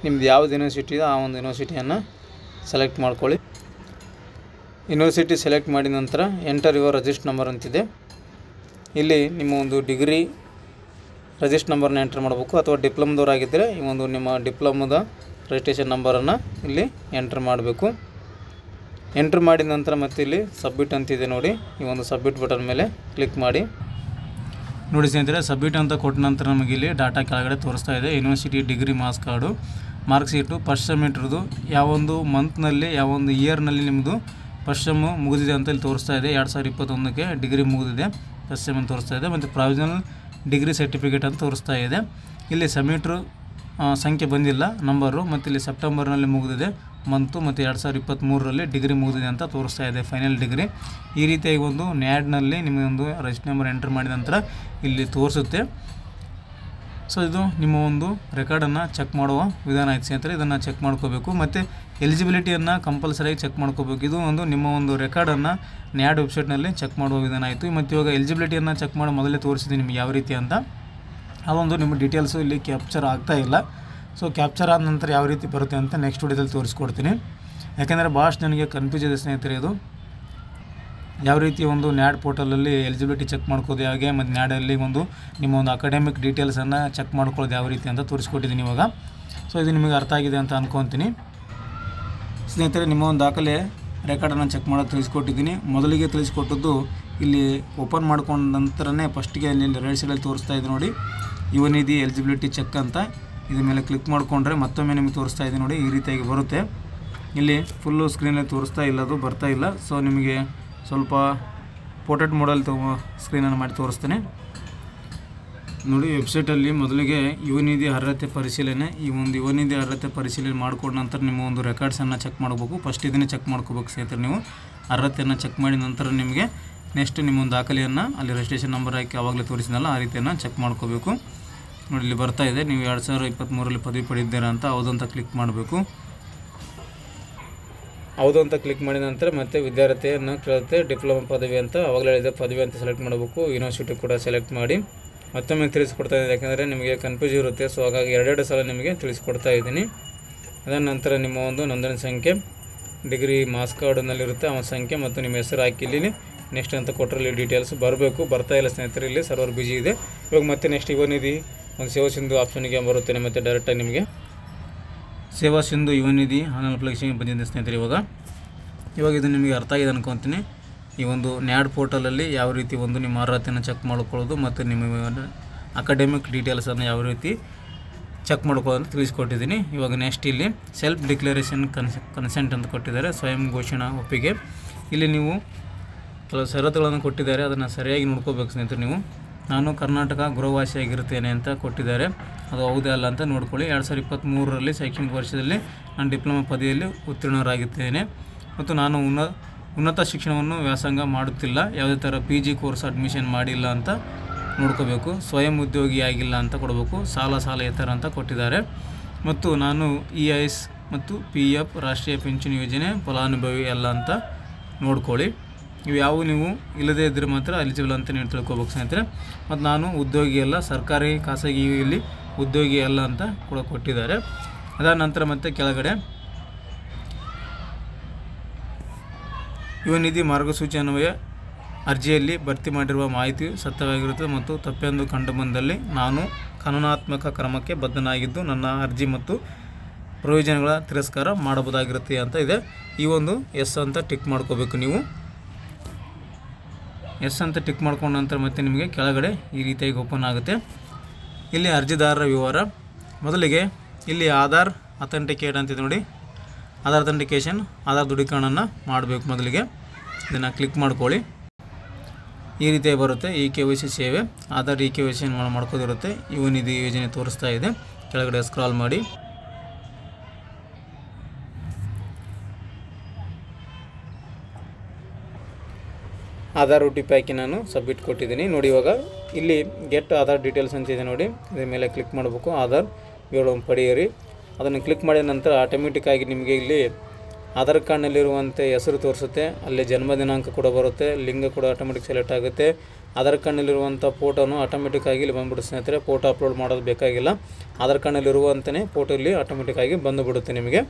ನಿಮ್ದು ಯಾವ್ದು ಯೂನಿವರ್ಸಿಟಿ ಇದೆ ಆ ಒಂದು ಯೂನಿವರ್ಸಿಟಿಯನ್ನು ಸೆಲೆಕ್ಟ್ ಮಾಡ್ಕೊಳ್ಳಿ. ಯೂನಿವರ್ಸಿಟಿ ಸೆಲೆಕ್ಟ್ ಮಾಡಿದ ನಂತರ ಎಂಟರ್ ಯುವರ್ ರಿಜಿಸ್ಟರ್ ನಂಬರ್ ಅಂತಿದೆ. ಇಲ್ಲಿ ನಿಮ್ಮ ಒಂದು ಡಿಗ್ರಿ ರಿಜಿಸ್ಟರ್ ನಂಬರ್ನ ಎಂಟರ್ ಮಾಡಬೇಕು. ಅಥವಾ ಡಿಪ್ಲೊಮದವರಾಗಿದ್ದರೆ ಈ ಒಂದು ನಿಮ್ಮ ಡಿಪ್ಲೊಮದ ರಿಜಿಸ್ಟ್ರೇಷನ್ ನಂಬರನ್ನು ಇಲ್ಲಿ ಎಂಟರ್ ಮಾಡಬೇಕು. ಎಂಟ್ರ್ ಮಾಡಿದ ನಂತರ ಮತ್ತೆ ಇಲ್ಲಿ ಸಬ್ಮಿಟ್ ಅಂತಿದೆ ನೋಡಿ. ಈ ಒಂದು ಸಬ್ಮಿಟ್ ಬಟನ್ ಮೇಲೆ ಕ್ಲಿಕ್ ಮಾಡಿ. ನೋಡಿ ಸ್ನೇಹಿತರೆ, ಸಬ್ಮಿಟ್ ಅಂತ ಕೊಟ್ಟ ನಂತರ ನಮಗೆ ಇಲ್ಲಿ ಡಾಟಾ ಕೆಳಗಡೆ ತೋರಿಸ್ತಾ ಇದೆ. University degree marks sheet first ಸೆಮಿಸ್ಟ್ರದ್ದು ಯಾವ ಒಂದು ಮಂತ್ನಲ್ಲಿ ಯಾವ ಒಂದು ಇಯರ್ನಲ್ಲಿ ನಿಮ್ಮದು ಫಸ್ಟ್ ಸೆಮ್ಮು ಮುಗಿದಿದೆ ಅಂತ ಇಲ್ಲಿ ತೋರಿಸ್ತಾ ಇದೆ. 2021ಕ್ಕೆ ಡಿಗ್ರಿ ಮುಗಿದಿದೆ, ಫಸ್ಟ್ ಸೆಮ್ ಅಂತ ತೋರಿಸ್ತಾ ಇದೆ. ಮತ್ತು ಪ್ರಾವಿಷನಲ್ ಡಿಗ್ರಿ ಸರ್ಟಿಫಿಕೇಟ್ ಅಂತ ತೋರಿಸ್ತಾ ಇದೆ. ಇಲ್ಲಿ ಸೆಮಿಸ್ಟ್ರು ಸಂಖ್ಯೆ ಬಂದಿಲ್ಲ ನಂಬರು. ಮತ್ತು ಇಲ್ಲಿ ಸೆಪ್ಟೆಂಬರ್ನಲ್ಲಿ ಮುಗಿದಿದೆ, ಮಂತು ಮತ್ತು 2023ರಲ್ಲಿ ಡಿಗ್ರಿ ಮುಗಿದಿದೆ ಅಂತ ತೋರಿಸ್ತಾ ಇದೆ, ಫೈನಲ್ ಡಿಗ್ರಿ. ಈ ರೀತಿಯಾಗಿ ಒಂದು ನ್ಯಾಡ್ನಲ್ಲಿ ನಿಮಗೊಂದು ರಿಜಿಸ್ಟರ್ ನಂಬರ್ ಎಂಟರ್ ಮಾಡಿದ ನಂತರ ಇಲ್ಲಿ ತೋರಿಸುತ್ತೆ. ಸೊ ಇದು ನಿಮ್ಮ ಒಂದು ರೆಕಾರ್ಡನ್ನು ಚೆಕ್ ಮಾಡುವ ವಿಧಾನ ಐತೆ ಸ್ನೇಹಿತರೆ. ಇದನ್ನು ಚೆಕ್ ಮಾಡ್ಕೋಬೇಕು ಮತ್ತು ಎಲಿಜಿಬಿಲಿಟಿಯನ್ನು ಕಂಪಲ್ಸರಿಯಾಗಿ ಚೆಕ್ ಮಾಡ್ಕೋಬೇಕು. ಇದು ಒಂದು ನಿಮ್ಮ ಒಂದು ರೆಕಾರ್ಡನ್ನು ನ್ಯಾಡ್ ವೆಬ್ಸೈಟ್ನಲ್ಲಿ ಚೆಕ್ ಮಾಡುವ ವಿಧಾನ ಆಯಿತು. ಮತ್ತು ಇವಾಗ ಎಲಿಜಿಬಿಲಿಟಿಯನ್ನು ಚೆಕ್ ಮಾಡೋ ಮೊದಲೇ ತೋರಿಸಿದ್ದೀನಿ ನಿಮ್ಗೆ ಯಾವ ರೀತಿ ಅಂತ. ಅದೊಂದು ನಿಮ್ಮ ಡೀಟೇಲ್ಸು ಇಲ್ಲಿ ಕ್ಯಾಪ್ಚರ್ ಆಗ್ತಾ ಇಲ್ಲ. ಸೊ ಕ್ಯಾಪ್ಚರ್ ಆದ ನಂತರ ಯಾವ ರೀತಿ ಬರುತ್ತೆ ಅಂತ ನೆಕ್ಸ್ಟ್ ವಿಡಿಯೋದಲ್ಲಿ ತೋರಿಸ್ಕೊಡ್ತೀನಿ. ಯಾಕೆಂದರೆ ಭಾಳಷ್ಟು ನನಗೆ ಕನ್ಫ್ಯೂಸ್ ಇದೆ ಸ್ನೇಹಿತರೆ. ಇದು ಯಾವ ರೀತಿ ಒಂದು ನ್ಯಾಡ್ ಪೋರ್ಟಲಲ್ಲಿ ಎಲಿಜಿಬಿಲಿಟಿ ಚೆಕ್ ಮಾಡ್ಕೋದು ಹೇಗೆ, ಮತ್ತು ನ್ಯಾಡಲ್ಲಿ ಒಂದು ನಿಮ್ಮ ಒಂದು ಅಕಾಡೆಮಿಕ್ ಡೀಟೇಲ್ಸನ್ನು ಚೆಕ್ ಮಾಡ್ಕೊಳ್ಳೋದು ಯಾವ ರೀತಿ ಅಂತ ತೋರಿಸ್ಕೊಟ್ಟಿದ್ದೀನಿ ಇವಾಗ. ಸೊ ಇದು ನಿಮಗೆ ಅರ್ಥ ಆಗಿದೆ ಅಂತ ಅಂದ್ಕೊತೀನಿ ಸ್ನೇಹಿತರೆ. ನಿಮ್ಮ ಒಂದು ದಾಖಲೆ ರೆಕಾರ್ಡನ್ನು ಚೆಕ್ ಮಾಡೋದು ತಿಳಿಸ್ಕೊಟ್ಟಿದ್ದೀನಿ. ಮೊದಲಿಗೆ ತಿಳಿಸ್ಕೊಟ್ಟದ್ದು ಇಲ್ಲಿ ಓಪನ್ ಮಾಡ್ಕೊಂಡ ನಂತರನೇ ಫಸ್ಟಿಗೆ ಇಲ್ಲಿ ರೈಟ್ ಸೈಡಲ್ಲಿ ತೋರಿಸ್ತಾ ಇದೆ ನೋಡಿ, ಯುವನಿಧಿ ಎಲಿಜಿಬಿಲಿಟಿ ಚೆಕ್ ಅಂತ. ಇದ್ರ ಮೇಲೆ ಕ್ಲಿಕ್ ಮಾಡಿಕೊಂಡ್ರೆ ಮತ್ತೊಮ್ಮೆ ನಿಮಗೆ ತೋರಿಸ್ತಾ ಇದೆ ನೋಡಿ, ಈ ರೀತಿಯಾಗಿ ಬರುತ್ತೆ. ಇಲ್ಲಿ ಫುಲ್ಲು ಸ್ಕ್ರೀನಲ್ಲಿ ತೋರಿಸ್ತಾ ಇಲ್ಲ, ಅದು ಬರ್ತಾ ಇಲ್ಲ. ಸೊ ನಿಮಗೆ ಸ್ವಲ್ಪ ಪೋರ್ಟ್ರೇಟ್ ಮೋಡಲ್ಲಿ ಸ್ಕ್ರೀನನ್ನು ಮಾಡಿ ತೋರಿಸ್ತೇನೆ ನೋಡಿ. ವೆಬ್ಸೈಟಲ್ಲಿ ಮೊದಲಿಗೆ ಯುವನಿಧಿ ಅರ್ಹತೆ ಪರಿಶೀಲನೆ, ಈ ಒಂದು ಯುವನಿಧಿ ಅರ್ಹತೆ ಪರಿಶೀಲನೆ ಮಾಡಿಕೊಂಡ ನಂತರ ನಿಮ್ಮ ಒಂದು ರೆಕಾರ್ಡ್ಸನ್ನು ಚೆಕ್ ಮಾಡಬೇಕು. ಫಸ್ಟ್ ಇದನ್ನೇ ಚೆಕ್ ಮಾಡ್ಕೋಬೇಕು ಸ್ನೇಹಿತರೆ. ನೀವು ಅರ್ಹತೆಯನ್ನು ಚೆಕ್ ಮಾಡಿದ ನಂತರ ನಿಮಗೆ ನೆಕ್ಸ್ಟ್ ನಿಮ್ಮ ಒಂದು ದಾಖಲೆಯನ್ನು ಅಲ್ಲಿ ರಿಜಿಸ್ಟ್ರೇಷನ್ ನಂಬರ್ ಹಾಕಿ ಆವಾಗಲೇ ತೋರಿಸಿದ್ನಲ್ಲ ಆ ರೀತಿಯನ್ನು ಚೆಕ್ ಮಾಡ್ಕೋಬೇಕು ನೋಡಿ. ಇಲ್ಲಿ ಬರ್ತಾ ಇದೆ, ನೀವು 2023ರಲ್ಲಿ ಪದವಿ ಪಡೆದಿದ್ದೀರಾ ಅಂತ. ಹೌದು ಅಂತ ಕ್ಲಿಕ್ ಮಾಡಬೇಕು. ಹೌದು ಅಂತ ಕ್ಲಿಕ್ ಮಾಡಿದ ನಂತರ ಮತ್ತೆ ವಿದ್ಯಾರ್ಥಿಯನ್ನು ಕೇಳುತ್ತೆ, ಡಿಪ್ಲೊಮಾ ಪದವಿ ಅಂತ ಆವಾಗಲೇ ಹೇಳಿದೆ, ಪದವಿ ಅಂತ ಸೆಲೆಕ್ಟ್ ಮಾಡಬೇಕು. ಯೂನಿವರ್ಸಿಟಿ ಕೂಡ ಸೆಲೆಕ್ಟ್ ಮಾಡಿ ಮತ್ತೊಮ್ಮೆ ತಿಳಿಸ್ಕೊಡ್ತಾ ಇದ್ದೀನಿ, ಯಾಕೆಂದರೆ ನಿಮಗೆ ಕನ್ಫ್ಯೂಸ್ ಇರುತ್ತೆ. ಸೊ ಹಾಗಾಗಿ ಎರಡೆರಡು ಸಲ ನಿಮಗೆ ತಿಳಿಸ್ಕೊಡ್ತಾ ಇದ್ದೀನಿ. ಅದರ ನಂತರ ನಿಮ್ಮ ಒಂದು ನೋಂದಣಿ ಸಂಖ್ಯೆ, ಡಿಗ್ರಿ ಮಾರ್ಕ್ಸ್ ಕಾರ್ಡ್ನಲ್ಲಿರುತ್ತೆ ಅವನ ಸಂಖ್ಯೆ ಮತ್ತು ನಿಮ್ಮ ಹೆಸರು ಹಾಕಿ ಇಲ್ಲಿ ನೆಕ್ಸ್ಟ್ ಅಂತ ಕೊಟ್ಟರಲ್ಲಿ ಡೀಟೇಲ್ಸ್ ಬರಬೇಕು. ಬರ್ತಾ ಇಲ್ಲ ಸ್ನೇಹಿತರೆ, ಇಲ್ಲಿ ಸರ್ವರ್ ಬಿಜಿ ಇದೆ. ಇವಾಗ ಮತ್ತೆ ನೆಕ್ಸ್ಟ್ ಯುವನಿಧಿ ಒಂದು ಸೇವಾ ಸಿಂಧು ಆಪ್ಷನ್ಗೆ ಬರುತ್ತೆ. ಮತ್ತು ಡೈರೆಕ್ಟಾಗಿ ನಿಮಗೆ ಸೇವಾ ಸಿಂಧು ಯುವನಿಧಿ ಆನ್ಲೈನ್ ಅಪ್ಲಿಕೇಶನ್ಗೆ ಬಂದಿದೆ ಸ್ನೇಹಿತರೆ. ಇವಾಗ ಇದು ನಿಮಗೆ ಅರ್ಥ ಆಗಿದೆ ಅನ್ಕೊತೀನಿ. ಈ ಒಂದು ನ್ಯಾಡ್ ಪೋರ್ಟಲಲ್ಲಿ ಯಾವ ರೀತಿ ಒಂದು ನಿಮ್ಮ ಅರ್ಹತೆಯನ್ನು ಚೆಕ್ ಮಾಡ್ಕೊಳ್ಳೋದು ಮತ್ತು ನಿಮ್ಮ ಅಕಾಡೆಮಿಕ್ ಡೀಟೇಲ್ಸನ್ನು ಯಾವ ರೀತಿ ಚೆಕ್ ಮಾಡ್ಕೊಳ್ಳೋದು ಅಂತ ತಿಳಿಸ್ಕೊಟ್ಟಿದ್ದೀನಿ. ಇವಾಗ ನೆಕ್ಸ್ಟ್ ಇಲ್ಲಿ ಸೆಲ್ಫ್ ಡಿಕ್ಲರೇಷನ್ ಕನ್ಸೆಂಟ್ ಅಂತ ಕೊಟ್ಟಿದ್ದಾರೆ, ಸ್ವಯಂ ಘೋಷಣಾ ಒಪ್ಪಿಗೆ. ಇಲ್ಲಿ ನೀವು ಕೆಲವು ಷರತ್ತುಗಳನ್ನು ಕೊಟ್ಟಿದ್ದಾರೆ, ಅದನ್ನು ಸರಿಯಾಗಿ ನೋಡ್ಕೋಬೇಕು ಸ್ನೇಹಿತರೆ. ನೀವು ನಾನು ಕರ್ನಾಟಕ ಗೃಹವಾಸಿಯಾಗಿರುತ್ತೇನೆ ಅಂತ ಕೊಟ್ಟಿದ್ದಾರೆ, ಅದು ಹೌದೇ ಅಲ್ಲ ಅಂತ ನೋಡ್ಕೊಳ್ಳಿ. 2023ರಲ್ಲಿ ಶೈಕ್ಷಣಿಕ ವರ್ಷದಲ್ಲಿ ನಾನು ಡಿಪ್ಲೊಮಾ ಪದವಿಯಲ್ಲಿ ಉತ್ತೀರ್ಣರಾಗಿದ್ದೇನೆ ಮತ್ತು ನಾನು ಉನ್ನತ ಶಿಕ್ಷಣವನ್ನು ವ್ಯಾಸಂಗ ಮಾಡುತ್ತಿಲ್ಲ, ಯಾವುದೇ ಥರ PG ಕೋರ್ಸ್ ಅಡ್ಮಿಷನ್ ಮಾಡಿಲ್ಲ ಅಂತ ನೋಡ್ಕೋಬೇಕು. ಸ್ವಯಂ ಉದ್ಯೋಗಿ ಆಗಿಲ್ಲ ಅಂತ ಕೊಡಬೇಕು. ಸಾಲೇತರ ಅಂತ ಕೊಟ್ಟಿದ್ದಾರೆ. ಮತ್ತು ನಾನು EIS ಮತ್ತು PF ರಾಷ್ಟ್ರೀಯ ಪಿಂಚಣಿ ಯೋಜನೆ ಫಲಾನುಭವಿ ಅಲ್ಲ ಅಂತ ನೋಡ್ಕೊಳ್ಳಿ. ಇವು ಯಾವ ನೀವು ಇಲ್ಲದೇ ಇದ್ದರೆ ಮಾತ್ರ ಎಲಿಜಿಬಲ್ ಅಂತ ನೀವು ತಿಳ್ಕೊಬೇಕು ಸ್ನೇಹಿತರೆ. ಮತ್ತು ನಾನು ಉದ್ಯೋಗಿ ಅಲ್ಲ, ಸರ್ಕಾರಿ ಖಾಸಗಿಯಲ್ಲಿ ಉದ್ಯೋಗಿ ಅಲ್ಲ ಅಂತ ಕೂಡ ಕೊಟ್ಟಿದ್ದಾರೆ. ಅದಾದ ನಂತರ ಮತ್ತೆ ಕೆಳಗಡೆ ಯುವನಿಧಿ ಮಾರ್ಗಸೂಚಿ ಅನ್ವಯ ಅರ್ಜಿಯಲ್ಲಿ ಭರ್ತಿ ಮಾಡಿರುವ ಮಾಹಿತಿಯು ಸತ್ಯವಾಗಿರುತ್ತದೆ ಮತ್ತು ತಪ್ಪೆಂದು ಕಂಡುಬಂದಲ್ಲಿ ನಾನು ಕಾನೂನಾತ್ಮಕ ಕ್ರಮಕ್ಕೆ ಬದ್ಧನಾಗಿದ್ದು ನನ್ನ ಅರ್ಜಿ ಮತ್ತು ಪ್ರಯೋಜನಗಳ ತಿರಸ್ಕಾರ ಮಾಡಬಹುದಾಗಿರುತ್ತೆ ಅಂತ ಇದೆ. ಈ ಒಂದು ಎಸ್ ಅಂತ ಟಿಕ್ ಮಾಡ್ಕೋಬೇಕು. ನೀವು ಎಸ್ ಅಂತ ಟಿಕ್ ಮಾಡ್ಕೊಂಡ ನಂತರ ಮತ್ತೆ ನಿಮಗೆ ಕೆಳಗಡೆ ಈ ರೀತಿಯಾಗಿ ಓಪನ್ ಆಗುತ್ತೆ. ಇಲ್ಲಿ ಅರ್ಜಿದಾರರ ವಿವರ, ಮೊದಲಿಗೆ ಇಲ್ಲಿ ಆಧಾರ್ ಅಥೆಂಟಿಕೇಟ್ ಅಂತಿದೆ ನೋಡಿ, ಆಧಾರ್ ಅಥೆಂಟಿಕೇಷನ್, ಆಧಾರ್ ದೃಢೀಕರಣವನ್ನು ಮಾಡಬೇಕು. ಮೊದಲಿಗೆ ಇದನ್ನು ಕ್ಲಿಕ್ ಮಾಡ್ಕೊಳ್ಳಿ. ಈ ರೀತಿಯಾಗಿ ಬರುತ್ತೆ. KYC ಸೇವೆ, ಆಧಾರ್ KYC ಮಾಡ್ಕೋದಿರುತ್ತೆ. ಯುವನಿಧಿ ಯೋಜನೆ ತೋರಿಸ್ತಾ ಇದೆ. ಕೆಳಗಡೆ ಸ್ಕ್ರಾಲ್ ಮಾಡಿ ಆಧಾರ್ OTP ಹಾಕಿ ನಾನು ಸಬ್ಮಿಟ್ ಕೊಟ್ಟಿದ್ದೀನಿ ನೋಡಿ. ಇವಾಗ ಇಲ್ಲಿ ಗೆಟ್ ಆಧಾರ್ ಡೀಟೇಲ್ಸ್ ಅಂತಿದೆ ನೋಡಿ, ಇದ್ರ ಮೇಲೆ ಕ್ಲಿಕ್ ಮಾಡಬೇಕು. ಆಧಾರ್ ವಿವರವನ್ನು ಪಡೆಯಿರಿ. ಅದನ್ನು ಕ್ಲಿಕ್ ಮಾಡಿದ ನಂತರ ಆಟೋಮೆಟಿಕ್ಕಾಗಿ ನಿಮಗೆ ಇಲ್ಲಿ ಆಧಾರ್ ಕಾರ್ಡ್ನಲ್ಲಿರುವಂತೆ ಹೆಸರು ತೋರಿಸುತ್ತೆ, ಅಲ್ಲಿ ಜನ್ಮ ದಿನಾಂಕ ಕೂಡ ಬರುತ್ತೆ, ಲಿಂಗ ಕೂಡ ಆಟೋಮೆಟಿಕ್ ಸೆಲೆಕ್ಟ್ ಆಗುತ್ತೆ. ಆಧಾರ್ ಕಾರ್ಡ್ನಲ್ಲಿರುವಂಥ ಫೋಟೋನು ಆಟೋಮೆಟಿಕ್ಕಾಗಿ ಇಲ್ಲಿ ಬಂದುಬಿಡುತ್ತೆ ಸ್ನೇಹಿತರೆ. ಫೋಟೋ ಅಪ್ಲೋಡ್ ಮಾಡೋದು ಬೇಕಾಗಿಲ್ಲ, ಆಧಾರ್ ಕಾರ್ಡ್ನಲ್ಲಿರುವಂತೆಯೇ ಫೋಟೋ ಇಲ್ಲಿ ಆಟೋಮೆಟಿಕ್ಕಾಗಿ ಬಂದುಬಿಡುತ್ತೆ. ನಿಮಗೆ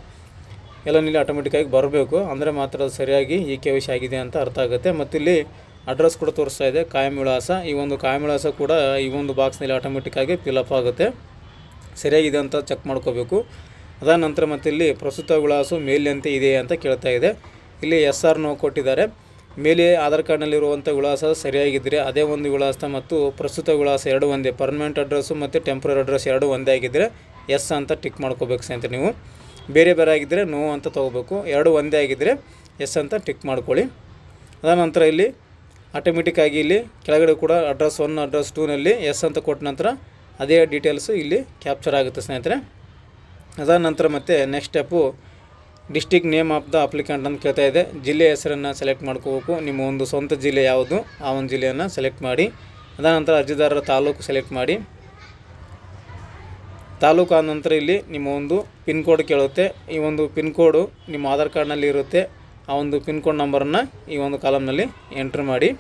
ಎಲ್ಲ ಇಲ್ಲಿ ಆಟೋಮೆಟಿಕ್ಕಾಗಿ ಬರಬೇಕು, ಅಂದರೆ ಮಾತ್ರ ಅದು ಸರಿಯಾಗಿ KYC ಆಗಿದೆ ಅಂತ ಅರ್ಥ ಆಗುತ್ತೆ. ಮತ್ತು ಇಲ್ಲಿ ಅಡ್ರೆಸ್ ಕೂಡ ತೋರಿಸ್ತಾ ಇದೆ, ಕಾಯಂ ವಿಳಾಸ. ಈ ಒಂದು ಕಾಯಂ ವಿಳಾಸ ಕೂಡ ಈ ಒಂದು ಬಾಕ್ಸ್ನಲ್ಲಿ ಆಟೋಮೆಟಿಕ್ಕಾಗಿ ಫಿಲಪ್ ಆಗುತ್ತೆ. ಸರಿಯಾಗಿದೆ ಅಂತ ಚೆಕ್ ಮಾಡ್ಕೋಬೇಕು. ಅದಾದ ನಂತರ ಮತ್ತೆ ಇಲ್ಲಿ ಪ್ರಸ್ತುತ ವಿಳಾಸ ಮೇಲಿನಂತೆ ಇದೆ ಅಂತ ಕೇಳ್ತಾ ಇದೆ. ಇಲ್ಲಿ SR ನೋ ಕೊಟ್ಟಿದ್ದಾರೆ. ಮೇಲೆ ಆಧಾರ್ ಕಾರ್ಡ್ನಲ್ಲಿರುವಂಥ ವಿಳಾಸ ಸರಿಯಾಗಿದ್ದರೆ ಅದೇ ಒಂದು ವಿಳಾಸ ಮತ್ತು ಪ್ರಸ್ತುತ ವಿಳಾಸ ಎರಡು ಒಂದೇ, ಪರ್ಮನೆಂಟ್ ಅಡ್ರೆಸ್ಸು ಮತ್ತು ಟೆಂಪ್ರರಿ ಅಡ್ರೆಸ್ ಎರಡು ಒಂದೇ ಆಗಿದ್ದರೆ ಎಸ್ ಅಂತ ಟಿಕ್ ಮಾಡ್ಕೋಬೇಕು ಸ್ನೇಹಿತರೆ. ನೀವು ಬೇರೆ ಬೇರೆ ಆಗಿದ್ದರೆ ನೋ ಅಂತ ತೊಗೋಬೇಕು. ಎರಡು ಒಂದೇ ಆಗಿದ್ದರೆ ಎಸ್ ಅಂತ ಟಿಕ್ ಮಾಡ್ಕೊಳ್ಳಿ. ಅದಾದ ನಂತರ ಇಲ್ಲಿ ಆಟೋಮೆಟಿಕ್ಕಾಗಿ ಇಲ್ಲಿ ಕೆಳಗಡೆ ಕೂಡ ಅಡ್ರೆಸ್ 1 ಅಡ್ರೆಸ್ 2ನಲ್ಲಿ ಎಸ್ ಅಂತ ಕೊಟ್ಟ ನಂತರ ಅದೇ ಡೀಟೇಲ್ಸು ಇಲ್ಲಿ ಕ್ಯಾಪ್ಚರ್ ಆಗುತ್ತೆ ಸ್ನೇಹಿತರೆ. ಅದಾದ ನಂತರ ಮತ್ತೆ next step district name of the applicant ಅಂತ ಕೇಳ್ತಾ ಇದೆ. ಜಿಲ್ಲೆ ಹೆಸರನ್ನು ಸೆಲೆಕ್ಟ್ ಮಾಡ್ಕೋಬೇಕು. ನಿಮ್ಮ ಒಂದು ಸ್ವಂತ ಜಿಲ್ಲೆ ಯಾವುದು ಆ ಒಂದು ಜಿಲ್ಲೆಯನ್ನು ಸೆಲೆಕ್ಟ್ ಮಾಡಿ. ಅದಾನಂತರ ಅರ್ಜಿದಾರರ ತಾಲೂಕು ಸೆಲೆಕ್ಟ್ ಮಾಡಿ. ತಾಲೂಕು ಆದ ನಂತರ ಇಲ್ಲಿ ನಿಮ್ಮ ಒಂದು ಪಿನ್ ಕೋಡ್ ಕೇಳುತ್ತೆ. ಈ ಒಂದು ಪಿನ್ ಕೋಡು ನಿಮ್ಮ ಆಧಾರ್ ಕಾರ್ಡ್ನಲ್ಲಿ ಇರುತ್ತೆ. ಆ ಒಂದು ಪಿನ್ ಕೋಡ್ ನಂಬರನ್ನು ಈ ಒಂದು ಕಾಲಮ್ನಲ್ಲಿ ಎಂಟ್ರ್ ಮಾಡಿ.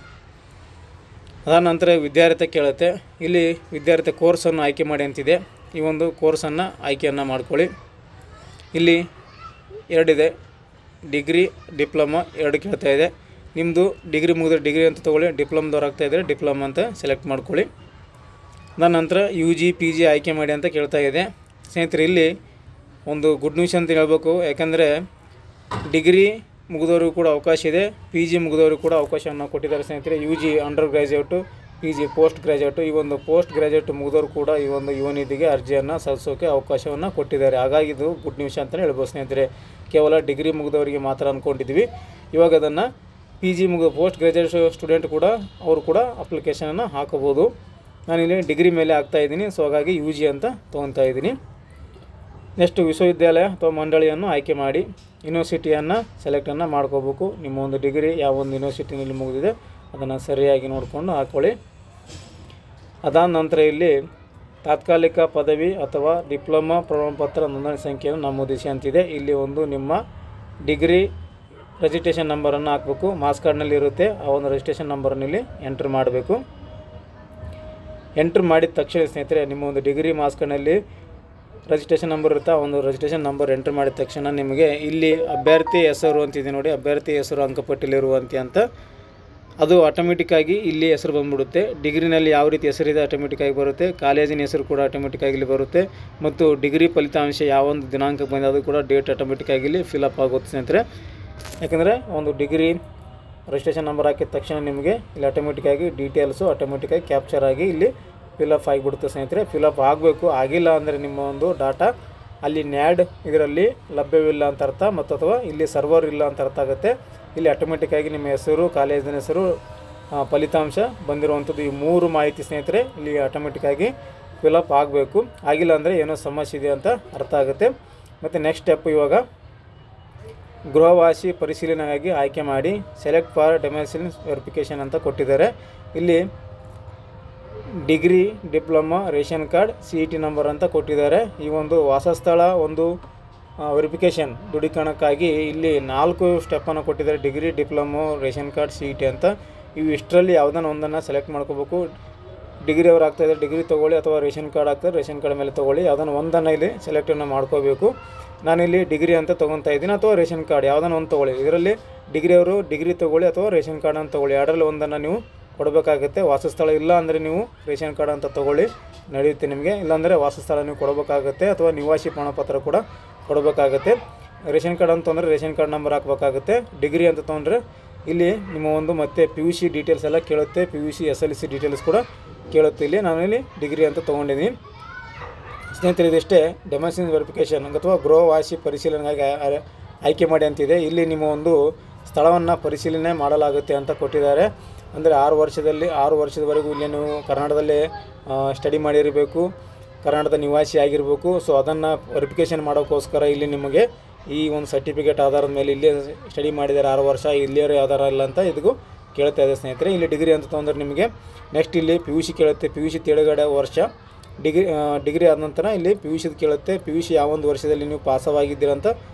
ಅದಾದ ನಂತರ ವಿದ್ಯಾರ್ಥಿ ಕೇಳುತ್ತೆ. ಇಲ್ಲಿ ವಿದ್ಯಾರ್ಥಿ ಕೋರ್ಸನ್ನು ಆಯ್ಕೆ ಮಾಡಿ ಅಂತಿದೆ. ಈ ಒಂದು ಕೋರ್ಸನ್ನು ಆಯ್ಕೆಯನ್ನು ಮಾಡ್ಕೊಳ್ಳಿ. ಇಲ್ಲಿ ಎರಡಿದೆ, ಡಿಗ್ರಿ ಡಿಪ್ಲೊಮಾ ಎರಡು ಕೇಳ್ತಾ ಇದೆ. ನಿಮ್ಮದು ಡಿಗ್ರಿ ಮುಗಿದ್ರೆ ಡಿಗ್ರಿ ಅಂತ ತೊಗೊಳ್ಳಿ, ಡಿಪ್ಲೊಮ್ದವ್ರು ಆಗ್ತಾಯಿದ್ರೆ ಡಿಪ್ಲೊಮಾ ಅಂತ ಸೆಲೆಕ್ಟ್ ಮಾಡ್ಕೊಳ್ಳಿ. ಅದಾದ ನಂತರ UG PG ಆಯ್ಕೆ ಮಾಡಿ ಅಂತ ಕೇಳ್ತಾ ಇದೆ. ಸ್ನೇಹಿತರೆ, ಇಲ್ಲಿ ಒಂದು ಗುಡ್ ನ್ಯೂಸ್ ಅಂತ ಹೇಳ್ಬೇಕು. ಯಾಕಂದರೆ ಡಿಗ್ರಿ ಮುಗಿದವ್ರಿಗೂ ಕೂಡ ಅವಕಾಶ ಇದೆ, PG ಮುಗಿದವ್ರಿಗೂ ಕೂಡ ಅವಕಾಶವನ್ನು ಕೊಟ್ಟಿದ್ದಾರೆ ಸ್ನೇಹಿತರೆ. UG under graduate, PG post graduate. ಈ ಒಂದು ಪೋಸ್ಟ್ ಗ್ರ್ಯಾಜುಯೇಟ್ ಮುಗಿದವರು ಕೂಡ ಈ ಒಂದು ಯುವ ನಿಧಿಗೆ ಅರ್ಜಿಯನ್ನು ಸಲ್ಲಿಸೋಕ್ಕೆ ಅವಕಾಶವನ್ನು ಕೊಟ್ಟಿದ್ದಾರೆ. ಹಾಗಾಗಿ ಇದು ಗುಡ್ ನ್ಯೂಸ್ ಅಂತಲೇ ಹೇಳ್ಬೋದು ಸ್ನೇಹಿತರೆ. ಕೇವಲ ಡಿಗ್ರಿ ಮುಗಿದವರಿಗೆ ಮಾತ್ರ ಅಂದ್ಕೊಂಡಿದ್ವಿ. ಇವಾಗ ಅದನ್ನು PG ಮುಗಿದ ಪೋಸ್ಟ್ ಗ್ರ್ಯಾಜುಯೇಟ್ ಸ್ಟೂಡೆಂಟ್ ಕೂಡ ಅವರು ಕೂಡ ಅಪ್ಲಿಕೇಶನನ್ನು ಹಾಕಬಹುದು. ನಾನಿಲ್ಲಿ ಡಿಗ್ರಿ ಮೇಲೆ ಹಾಕ್ತಾಯಿದ್ದೀನಿ. ಸೊ ಹಾಗಾಗಿ UG ಅಂತ ತೊಗೊತಾ ಇದ್ದೀನಿ. ನೆಕ್ಸ್ಟ್ ವಿಶ್ವವಿದ್ಯಾಲಯ ಅಥವಾ ಮಂಡಳಿಯನ್ನು ಆಯ್ಕೆ ಮಾಡಿ ಯೂನಿವರ್ಸಿಟಿಯನ್ನು ಸೆಲೆಕ್ಟನ್ನು ಮಾಡ್ಕೋಬೇಕು. ನಿಮ್ಮ ಒಂದು ಡಿಗ್ರಿ ಯಾವ ಒಂದು ಯೂನಿವರ್ಸಿಟಿನಲ್ಲಿ ಮುಗಿದಿದೆ ಅದನ್ನು ಸರಿಯಾಗಿ ನೋಡಿಕೊಂಡು ಹಾಕ್ಕೊಳ್ಳಿ. ಅದಾದ ನಂತರ ಇಲ್ಲಿ ತಾತ್ಕಾಲಿಕ ಪದವಿ ಅಥವಾ ಡಿಪ್ಲೊಮಾ ಪ್ರಮಾಣಪತ್ರ ನೋಂದಣಿ ಸಂಖ್ಯೆಯನ್ನು ನಮೂದಿಸಿ ಅಂತಿದೆ. ಇಲ್ಲಿ ಒಂದು ನಿಮ್ಮ ಡಿಗ್ರಿ ರಿಜಿಸ್ಟ್ರೇಷನ್ ನಂಬರನ್ನು ಹಾಕಬೇಕು. ಮಾರ್ಕ್ಸ್ ಕಾರ್ಡ್ನಲ್ಲಿ ಇರುತ್ತೆ. ಆ ಒಂದು ರಿಜಿಸ್ಟ್ರೇಷನ್ ನಂಬರನ್ನು ಇಲ್ಲಿ ಎಂಟ್ರ್ ಮಾಡಬೇಕು. ಎಂಟ್ರ್ ಮಾಡಿದ ತಕ್ಷಣ ಸ್ನೇಹಿತರೆ, ನಿಮ್ಮ ಒಂದು ಡಿಗ್ರಿ ಮಾರ್ಕ್ಸ್ ಕಾರ್ಡ್ನಲ್ಲಿ ರಿಜಿಸ್ಟ್ರೇಷನ್ ನಂಬರ್ ಇರುತ್ತೆ. ಆ ಒಂದು ರಿಜಿಸ್ಟ್ರೇಷನ್ ನಂಬರ್ ಎಂಟ್ರ್ ಮಾಡಿದ ತಕ್ಷಣ ನಿಮಗೆ ಇಲ್ಲಿ ಅಭ್ಯರ್ಥಿ ಹೆಸರು ಅಂತಿದೆ ನೋಡಿ, ಅಭ್ಯರ್ಥಿ ಹೆಸರು ಅಂಕಪಟ್ಟಿಲಿರುವಂತೆ ಅಂತ ಅದು ಆಟೋಮೆಟಿಕ್ಕಾಗಿ ಇಲ್ಲಿ ಹೆಸರು ಬಂದ್ಬಿಡುತ್ತೆ. ಡಿಗ್ರಿನಲ್ಲಿ ಯಾವ ರೀತಿ ಹೆಸರಿದೆ ಆಟೋಮೆಟಿಕ್ಕಾಗಿ ಬರುತ್ತೆ. ಕಾಲೇಜಿನ ಹೆಸರು ಕೂಡ ಆಟೋಮೆಟಿಕ್ಕಾಗಿ ಇಲ್ಲಿ ಬರುತ್ತೆ. ಮತ್ತು ಡಿಗ್ರಿ ಫಲಿತಾಂಶ ಯಾವ ಒಂದು ದಿನಾಂಕ ಬಂದಿದೆ ಅದು ಕೂಡ ಡೇಟ್ ಆಟೋಮೆಟಿಕ್ಕಾಗಿ ಇಲ್ಲಿ ಫಿಲಪ್ ಆಗುತ್ತೆ ಸ್ನೇಹಿತರೆ. ಯಾಕಂದರೆ ಒಂದು ಡಿಗ್ರಿ ರಿಜಿಸ್ಟ್ರೇಷನ್ ನಂಬರ್ ಹಾಕಿದ ತಕ್ಷಣ ನಿಮಗೆ ಇಲ್ಲಿ ಆಟೋಮೆಟಿಕ್ಕಾಗಿ ಡೀಟೇಲ್ಸು ಆಟೋಮೆಟಿಕ್ಕಾಗಿ ಕ್ಯಾಪ್ಚರ್ ಆಗಿ ಇಲ್ಲಿ ಫಿಲಪ್ ಆಗಿಬಿಡುತ್ತೆ ಸ್ನೇಹಿತರೆ. ಫಿಲಪ್ ಆಗಬೇಕು. ಆಗಿಲ್ಲ ಅಂದರೆ ನಿಮ್ಮ ಒಂದು ಡಾಟಾ ಅಲ್ಲಿ ನ್ಯಾಡ್ ಇದರಲ್ಲಿ ಲಭ್ಯವಿಲ್ಲ ಅಂತ ಅರ್ಥ, ಮತ್ತು ಅಥವಾ ಇಲ್ಲಿ ಸರ್ವರ್ ಇಲ್ಲ ಅಂತ ಅರ್ಥ ಆಗುತ್ತೆ. ಇಲ್ಲಿ ಆಟೋಮೆಟಿಕ್ಕಾಗಿ ನಿಮ್ಮ ಹೆಸರು, ಕಾಲೇಜಿನ ಹೆಸರು, ಫಲಿತಾಂಶ ಬಂದಿರುವಂಥದ್ದು ಈ ಮೂರು ಮಾಹಿತಿ ಸ್ನೇಹಿತರೆ ಇಲ್ಲಿ ಆಟೋಮೆಟಿಕ್ಕಾಗಿ ಫಿಲಪ್ ಆಗಬೇಕು. ಆಗಿಲ್ಲ ಅಂದರೆ ಏನೋ ಸಮಸ್ಯೆ ಇದೆ ಅಂತ ಅರ್ಥ ಆಗುತ್ತೆ. ಮತ್ತು ನೆಕ್ಸ್ಟ್ ಸ್ಟೆಪ್ ಇವಾಗ ಗೃಹವಾಸಿ ಪರಿಶೀಲನೆಗಾಗಿ ಆಯ್ಕೆ ಮಾಡಿ ಸೆಲೆಕ್ಟ್ ಫಾರ್ ಡೊಮೆಸಿಲ್ ವೆರಿಫಿಕೇಷನ್ ಅಂತ ಕೊಟ್ಟಿದ್ದಾರೆ. ಇಲ್ಲಿ degree, diploma, ration card, CET number ಅಂತ ಕೊಟ್ಟಿದ್ದಾರೆ. ಈ ಒಂದು ವಾಸಸ್ಥಳ ಒಂದು ವೆರಿಫಿಕೇಷನ್ ದೃಢೀಕರಣಕ್ಕಾಗಿ ಇಲ್ಲಿ 4 ಸ್ಟೆಪ್ಪನ್ನು ಕೊಟ್ಟಿದ್ದಾರೆ. Degree, diploma, ration card, CET ಅಂತ. ಇವು ಇಷ್ಟರಲ್ಲಿ ಯಾವುದನ್ನು ಒಂದನ್ನು ಸೆಲೆಕ್ಟ್ ಮಾಡ್ಕೋಬೇಕು. ಡಿಗ್ರಿ ಅವ್ರು ಆಗ್ತಾಯಿದ್ದಾರೆ ಡಿಗ್ರಿ ತೊಗೊಳ್ಳಿ, ಅಥವಾ ರೇಷನ್ ಕಾರ್ಡ್ ಆಗ್ತಾರೆ ರೇಷನ್ ಕಾರ್ಡ್ ಮೇಲೆ ತೊಗೊಳ್ಳಿ. ಯಾವುದನ್ನು ಒಂದನ್ನು ಇಲ್ಲಿ ಸೆಲೆಕ್ಟನ್ನು ಮಾಡ್ಕೋಬೇಕು. ನಾನಿಲ್ಲಿ ಡಿಗ್ರಿ ಅಂತ ತೊಗೊತಾ ಇದ್ದೀನಿ, ಅಥವಾ ರೇಷನ್ ಕಾರ್ಡ್ ಯಾವುದನ್ನು ಒಂದು ತೊಗೊಳ್ಳಿ. ಇದರಲ್ಲಿ ಡಿಗ್ರಿ ಅವರು ಡಿಗ್ರಿ ತೊಗೊಳ್ಳಿ ಅಥವಾ ರೇಷನ್ ಕಾರ್ಡ್ ಅಂತ ತೊಗೊಳ್ಳಿ. ಎರಡರಲ್ಲಿ ಒಂದನ್ನು ನೀವು ಕೊಡಬೇಕಾಗುತ್ತೆ. ವಾಸಸ್ಥಳ ಇಲ್ಲ ಅಂದರೆ ನೀವು ರೇಷನ್ ಕಾರ್ಡ್ ಅಂತ ತೊಗೊಳ್ಳಿ, ನಡೆಯುತ್ತೆ ನಿಮಗೆ. ಇಲ್ಲಾಂದರೆ ವಾಸಸ್ಥಳ ನೀವು ಕೊಡಬೇಕಾಗುತ್ತೆ, ಅಥವಾ ನಿವಾಸಿ ಪ್ರಮಾಣಪತ್ರ ಕೂಡ ಕೊಡಬೇಕಾಗುತ್ತೆ. ರೇಷನ್ ಕಾರ್ಡ್ ಅಂತಂದರೆ ರೇಷನ್ ಕಾರ್ಡ್ ನಂಬರ್ ಹಾಕಬೇಕಾಗುತ್ತೆ. ಡಿಗ್ರಿ ಅಂತ ತೊಗೊಂಡ್ರೆ ಇಲ್ಲಿ ನಿಮ್ಮ ಒಂದು ಮತ್ತೆ PUC ಡೀಟೇಲ್ಸ್ ಎಲ್ಲ ಕೇಳುತ್ತೆ. PUC SLC ಡೀಟೇಲ್ಸ್ ಕೂಡ ಕೇಳುತ್ತೆ. ಇಲ್ಲಿ ನಾನಿಲ್ಲಿ ಡಿಗ್ರಿ ಅಂತ ತೊಗೊಂಡಿದ್ದೀನಿ ಸ್ನೇಹಿತರೆ. ಇದಿಷ್ಟೇ ಡೊಮೆಸಿಲ್ ವೆರಿಫಿಕೇಷನ್ ಅಥವಾ ಗೃಹವಾಸಿ ಪರಿಶೀಲನೆಗಾಗಿ ಆಯ್ಕೆ ಮಾಡಿ ಅಂತಿದೆ. ಇಲ್ಲಿ ನಿಮ್ಮ ಒಂದು ಸ್ಥಳವನ್ನು ಪರಿಶೀಲನೆ ಮಾಡಲಾಗುತ್ತೆ ಅಂತ ಕೊಟ್ಟಿದ್ದಾರೆ. ಅಂದರೆ 6 ವರ್ಷದವರೆಗೂ ಇಲ್ಲಿ ನೀವು ಕರ್ನಾಟಕದಲ್ಲೇ ಸ್ಟಡಿ ಮಾಡಿರಬೇಕು, ಕರ್ನಾಟಕದ ನಿವಾಸಿ ಆಗಿರಬೇಕು. ಸೊ ಅದನ್ನು ವೆರಿಫಿಕೇಷನ್ ಮಾಡೋಕ್ಕೋಸ್ಕರ ಇಲ್ಲಿ ನಿಮಗೆ ಈ ಒಂದು ಸರ್ಟಿಫಿಕೇಟ್ ಆಧಾರದ ಮೇಲೆ ಇಲ್ಲೇ ಸ್ಟಡಿ ಮಾಡಿದ್ದಾರೆ 6 ವರ್ಷ, ಇಲ್ಲಿಯವರು ಆಧಾರ ಇಲ್ಲ ಅಂತ ಇದಕ್ಕೂ ಕೇಳ್ತಾ ಇದೆ ಸ್ನೇಹಿತರೆ. ಇಲ್ಲಿ ಡಿಗ್ರಿ ಅಂತ ತೊಗೊಂಡ್ರೆ ನಿಮಗೆ ನೆಕ್ಸ್ಟ್ ಇಲ್ಲಿ PUC ಕೇಳುತ್ತೆ. PUC ತೆಳಗಡೆ ವರ್ಷ, ಡಿಗ್ರಿ ಆದ ನಂತರ ಇಲ್ಲಿ PUC ಕೇಳುತ್ತೆ. PUC ಯಾವ ಒಂದು ವರ್ಷದಲ್ಲಿ ನೀವು ಪಾಸವಾಗಿದ್ದೀರ ಅಂತ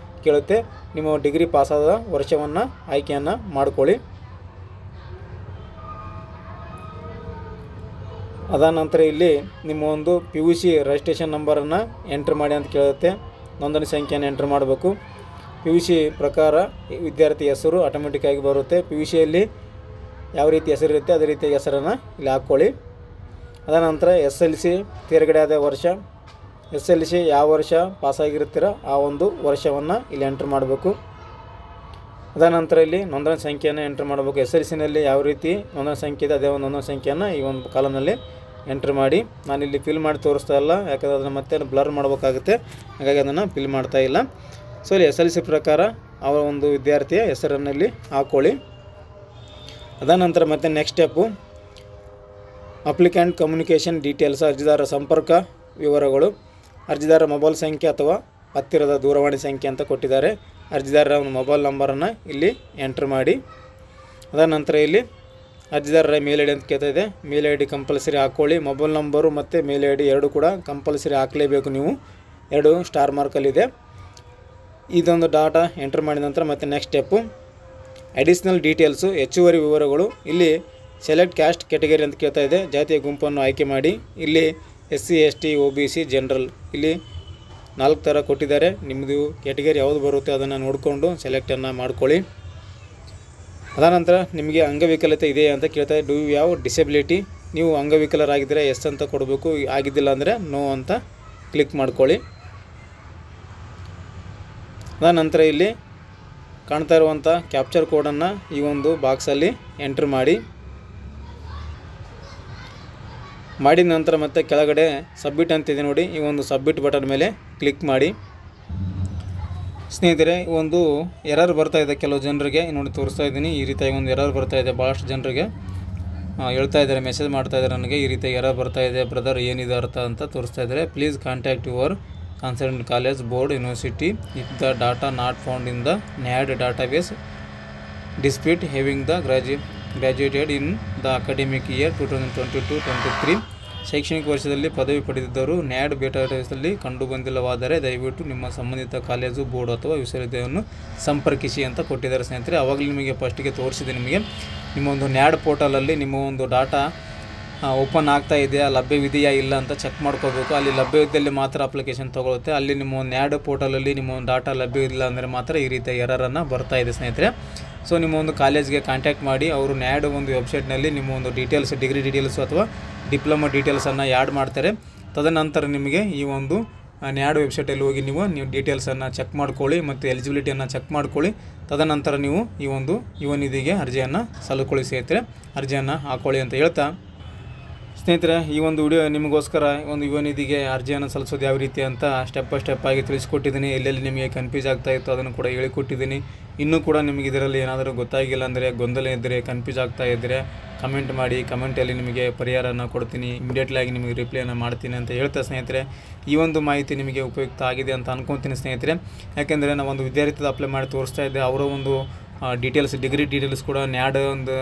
ಕೇಳುತ್ತೆ. ನಿಮ್ಮ ಡಿಗ್ರಿ ಪಾಸಾದ ವರ್ಷವನ್ನು ಆಯ್ಕೆಯನ್ನು ಮಾಡ್ಕೊಳ್ಳಿ. ಅದಾದ ನಂತರ ಇಲ್ಲಿ ನಿಮ್ಮ ಒಂದು PUC ರಿಜಿಸ್ಟ್ರೇಷನ್ ನಂಬರನ್ನು ಎಂಟ್ರ್ ಮಾಡಿ ಅಂತ ಕೇಳುತ್ತೆ. ನೋಂದಣಿ ಸಂಖ್ಯೆಯನ್ನು ಎಂಟ್ರ್ ಮಾಡಬೇಕು. PUC ಪ್ರಕಾರ ವಿದ್ಯಾರ್ಥಿ ಹೆಸರು ಆಟೋಮೆಟಿಕ್ಕಾಗಿ ಬರುತ್ತೆ. PUCಯಲ್ಲಿ ಯಾವ ರೀತಿ ಹೆಸರಿರುತ್ತೆ ಅದೇ ರೀತಿ ಹೆಸರನ್ನು ಇಲ್ಲಿ ಹಾಕ್ಕೊಳ್ಳಿ. ಅದಾದ ನಂತರ SLC ತೇರ್ಗಡೆ ಆದ ವರ್ಷ, SLC ಯಾವ ವರ್ಷ ಪಾಸಾಗಿರ್ತೀರ ಆ ಒಂದು ವರ್ಷವನ್ನು ಇಲ್ಲಿ ಎಂಟ್ರ್ ಮಾಡಬೇಕು. ಅದಾದ ನಂತರ ಇಲ್ಲಿ ನೋಂದಣಿ ಸಂಖ್ಯೆಯನ್ನು ಎಂಟ್ರ್ ಮಾಡಬೇಕು. SLCನಲ್ಲಿ ಯಾವ ರೀತಿ ನೋಂದಣಿ ಸಂಖ್ಯೆ ಇದೆ ಅದೇ ಒಂದು ನೋಂದಣಿ ಸಂಖ್ಯೆಯನ್ನು ಈ ಒಂದು ಕಾಲಮ್ನಲ್ಲಿ ಎಂಟ್ರ್ ಮಾಡಿ. ನಾನಿಲ್ಲಿ ಫಿಲ್ ಮಾಡಿ ತೋರಿಸ್ತಾ ಇಲ್ಲ, ಯಾಕಂದರೆ ಅದನ್ನು ಮತ್ತೆ ಬ್ಲರ್ ಮಾಡಬೇಕಾಗುತ್ತೆ, ಹಾಗಾಗಿ ಅದನ್ನು ಫಿಲ್ ಮಾಡ್ತಾ ಇಲ್ಲ. ಸೊ ಇಲ್ಲಿ SLC ಪ್ರಕಾರ ಅವರ ಒಂದು ವಿದ್ಯಾರ್ಥಿಯ ಹೆಸರನ್ನಲ್ಲಿ ಹಾಕ್ಕೊಳ್ಳಿ. ಅದಾದ ನಂತರ ಮತ್ತೆ next step applicant communication details, ಅರ್ಜಿದಾರರ ಸಂಪರ್ಕ ವಿವರಗಳು, ಅರ್ಜಿದಾರ ಮೊಬೈಲ್ ಸಂಖ್ಯೆ ಅಥವಾ ಹತ್ತಿರದ ದೂರವಾಣಿ ಸಂಖ್ಯೆ ಅಂತ ಕೊಟ್ಟಿದ್ದಾರೆ. ಅರ್ಜಿದಾರರ ಒಂದು ಮೊಬೈಲ್ ನಂಬರನ್ನು ಇಲ್ಲಿ ಎಂಟ್ರ್ ಮಾಡಿ. ಅದಾದ ನಂತರ ಇಲ್ಲಿ ಅರ್ಜಿದಾರರ ಮೇಲ್ ಐ ಡಿ ಅಂತ ಕೇಳ್ತಾ ಇದೆ. ಮೇಲ್ ಐ ಡಿ ಕಂಪಲ್ಸರಿ ಹಾಕ್ಕೊಳ್ಳಿ. ಮೊಬೈಲ್ ನಂಬರು ಮತ್ತು ಮೇಲ್ ಐ ಡಿ ಎರಡು ಕೂಡ ಕಂಪಲ್ಸರಿ ಹಾಕಲೇಬೇಕು. ನೀವು 2 ಸ್ಟಾರ್ ಮಾರ್ಕಲ್ಲಿದೆ. ಇದೊಂದು ಡಾಟಾ ಎಂಟ್ರ್ ಮಾಡಿದ ನಂತರ ಮತ್ತು ನೆಕ್ಸ್ಟ್ ಸ್ಟೆಪ್ಪು ಅಡಿಷ್ನಲ್ ಡೀಟೇಲ್ಸು, ಹೆಚ್ಚುವರಿ ವಿವರಗಳು. ಇಲ್ಲಿ ಸೆಲೆಕ್ಟ್ ಕ್ಯಾಸ್ಟ್ ಕ್ಯಾಟಗರಿ ಅಂತ ಕೇಳ್ತಾ ಇದೆ. ಜಾತಿಯ ಗುಂಪನ್ನು ಆಯ್ಕೆ ಮಾಡಿ. ಇಲ್ಲಿ SC ST OBC ಜನರಲ್ ಇಲ್ಲಿ 4 ಥರ ಕೊಟ್ಟಿದ್ದಾರೆ. ನಿಮ್ಮದು ಕ್ಯಾಟಗರಿ ಯಾವುದು ಬರುತ್ತೆ ಅದನ್ನು ನೋಡಿಕೊಂಡು ಸೆಲೆಕ್ಟನ್ನು ಮಾಡ್ಕೊಳ್ಳಿ. ಅದಾನಂತರ ನಿಮಗೆ ಅಂಗವಿಕಲತೆ ಇದೆಯಾ ಅಂತ ಕೇಳ್ತಾ ಇದೆ. Do you have disability? ನೀವು ಅಂಗವಿಕಲರಾಗಿದ್ದರೆ ಎಸ್ ಅಂತ ಕೊಡಬೇಕು, ಆಗಿದ್ದಿಲ್ಲ ಅಂದರೆ ನೋ ಅಂತ ಕ್ಲಿಕ್ ಮಾಡ್ಕೊಳ್ಳಿ. ಅದಾನಂತರ ಇಲ್ಲಿ ಕಾಣ್ತಾ ಇರುವಂಥ ಕ್ಯಾಪ್ಚರ್ ಕೋಡನ್ನು ಈ ಒಂದು ಬಾಕ್ಸಲ್ಲಿ ಎಂಟ್ರ್ ಮಾಡಿದ ನಂತರ ಮತ್ತೆ ಕೆಳಗಡೆ ಸಬ್ಮಿಟ್ ಅಂತಿದೆ ನೋಡಿ, ಈ ಒಂದು ಸಬ್ಮಿಟ್ ಬಟನ್ ಮೇಲೆ ಕ್ಲಿಕ್ ಮಾಡಿ. ಸ್ನೇಹಿತರೆ, ಒಂದು ಎರರ್ ಬರ್ತಾ ಇದೆ ಕೆಲವು ಜನರಿಗೆ, ನೋಡಿ ತೋರಿಸ್ತಾ ಇದ್ದೀನಿ. ಈ ರೀತಿಯಾಗಿ ಒಂದು ಎರರ್ ಬರ್ತಾ ಇದೆ. ಭಾಳಷ್ಟು ಜನರಿಗೆ ಹೇಳ್ತಾ ಇದ್ದಾರೆ, ಮೆಸೇಜ್ ಮಾಡ್ತಾ ಇದ್ದಾರೆ ನನಗೆ, ಈ ರೀತಿ ಎರರ್ ಬರ್ತಾ ಇದೆ ಬ್ರದರ್, ಏನಿದೆ ಅರ್ಥ ಅಂತ ತೋರಿಸ್ತಾ ಇದ್ದಾರೆ. Please contact your concerned college, board, university if the data not found in the NAD database dispute having the graduated in the academic year 2022-23 ಶೈಕ್ಷಣಿಕ ವರ್ಷದಲ್ಲಿ ಪದವಿ ಪಡೆದಿದ್ದರು ನ್ಯಾಡ್ ಡೇಟಾಬೇಸ್ನಲ್ಲಿ ಕಂಡುಬಂದಿಲ್ಲವಾದರೆ ದಯವಿಟ್ಟು ನಿಮ್ಮ ಸಂಬಂಧಿತ ಕಾಲೇಜು, ಬೋರ್ಡ್ ಅಥವಾ ವಿಶ್ವವಿದ್ಯಾಲಯವನ್ನು ಸಂಪರ್ಕಿಸಿ ಅಂತ ಕೊಟ್ಟಿದ್ದಾರೆ ಸ್ನೇಹಿತರೆ. ಆವಾಗಲೇ ನಿಮಗೆ ಫಸ್ಟಿಗೆ ತೋರಿಸಿದೆ. ನಿಮಗೆ ನಿಮ್ಮ ಒಂದು ನ್ಯಾಡ್ ಪೋರ್ಟಲಲ್ಲಿ ನಿಮ್ಮ ಒಂದು ಡಾಟಾ ಓಪನ್ ಆಗ್ತಾ ಇದೆಯಾ, ಲಭ್ಯವಿದೆಯಾ ಇಲ್ಲ ಅಂತ ಚೆಕ್ ಮಾಡ್ಕೋಬೇಕು. ಅಲ್ಲಿ ಲಭ್ಯವಿದ್ದಲ್ಲಿ ಮಾತ್ರ ಅಪ್ಲಿಕೇಶನ್ ತೊಗೊಳುತ್ತೆ. ಅಲ್ಲಿ ನಿಮ್ಮ ಒಂದು ನ್ಯಾಡ್ ಪೋರ್ಟಲಲ್ಲಿ ನಿಮ್ಮ ಒಂದು ಡಾಟಾ ಲಭ್ಯವಿಲ್ಲ ಅಂದರೆ ಮಾತ್ರ ಈ ರೀತಿಯ ಎರರನ್ನು ಬರ್ತಾ ಇದೆ ಸ್ನೇಹಿತರೆ. ಸೊ ನಿಮ್ಮ ಒಂದು ಕಾಲೇಜ್ಗೆ ಕಾಂಟ್ಯಾಕ್ಟ್ ಮಾಡಿ, ಅವರು ನ್ಯಾಡ್ ಒಂದು ವೆಬ್ಸೈಟ್ನಲ್ಲಿ ನಿಮ್ಮ ಒಂದು ಡೀಟೇಲ್ಸ್, ಡಿಗ್ರಿ ಡೀಟೇಲ್ಸು ಅಥವಾ ಡಿಪ್ಲೊಮಾ ಡೀಟೇಲ್ಸನ್ನು ಆ್ಯಡ್ ಮಾಡ್ತಾರೆ. ತದನಂತರ ನಿಮಗೆ ಈ ಒಂದು ನ್ಯಾಡ್ ವೆಬ್ಸೈಟಲ್ಲಿ ಹೋಗಿ ನೀವು ಡೀಟೇಲ್ಸನ್ನು ಚೆಕ್ ಮಾಡ್ಕೊಳ್ಳಿ ಮತ್ತು ಎಲಿಜಿಬಿಲಿಟಿಯನ್ನು ಚೆಕ್ ಮಾಡ್ಕೊಳ್ಳಿ. ತದನಂತರ ನೀವು ಈ ಒಂದು ಯುವ ನಿಧಿಗೆ ಅರ್ಜಿಯನ್ನು ಸಲ್ಲಿಕೊಳ್ಳಿ ಸ್ನೇಹಿತರೆ, ಅರ್ಜಿಯನ್ನು ಹಾಕ್ಕೊಳ್ಳಿ ಅಂತ ಹೇಳ್ತಾ ಸ್ನೇಹಿತರೆ, ಈ ಒಂದು ವಿಡಿಯೋ ನಿಮಗೋಸ್ಕರ ಒಂದು ಯುವ ನಿಧಿಗೆ ಅರ್ಜಿಯನ್ನು ಸಲ್ಲಿಸೋದು ಯಾವ ರೀತಿ ಅಂತ ಸ್ಟೆಪ್ ಬೈ ಸ್ಟೆಪ್ ಆಗಿ ತಿಳಿಸ್ಕೊಟ್ಟಿದ್ದೀನಿ. ಎಲ್ಲೆಲ್ಲಿ ನಿಮಗೆ ಕನ್ಫ್ಯೂಸ್ ಆಗ್ತಾ ಇತ್ತು ಅದನ್ನು ಕೂಡ ಹೇಳಿಕೊಟ್ಟಿದ್ದೀನಿ. ಇನ್ನೂ ಕೂಡ ನಿಮಗೆ ಇದರಲ್ಲಿ ಏನಾದರೂ ಗೊತ್ತಾಗಿಲ್ಲ ಅಂದರೆ, ಗೊಂದಲ ಇದ್ದರೆ, ಕನ್ಫ್ಯೂಸ್ ಆಗ್ತಾ ಇದ್ದರೆ ಕಮೆಂಟ್ ಮಾಡಿ. ಕಮೆಂಟಲ್ಲಿ ನಿಮಗೆ ಪರಿಹಾರನ ಕೊಡ್ತೀನಿ, ಇಮಿಡಿಯೇಟ್ಲಾಗಿ ನಿಮಗೆ ರಿಪ್ಲೈನ ಮಾಡ್ತೀನಿ ಅಂತ ಹೇಳ್ತಾ ಸ್ನೇಹಿತರೆ, ಈ ಒಂದು ಮಾಹಿತಿ ನಿಮಗೆ ಉಪಯುಕ್ತ ಆಗಿದೆ ಅಂತ ಅನ್ಕೊತೀನಿ ಸ್ನೇಹಿತರೆ. ಯಾಕೆಂದರೆ ನಾವು ಒಂದು ವಿದ್ಯಾರ್ಥಿದ ಅಪ್ಲೈ ಮಾಡಿ ತೋರಿಸ್ತಾ ಇದ್ದೆ, ಅವರ ಒಂದು ಡೀಟೇಲ್ಸ್, ಡಿಗ್ರಿ ಡೀಟೇಲ್ಸ್ ಕೂಡ ನ್ಯಾಡ್ ಒಂದು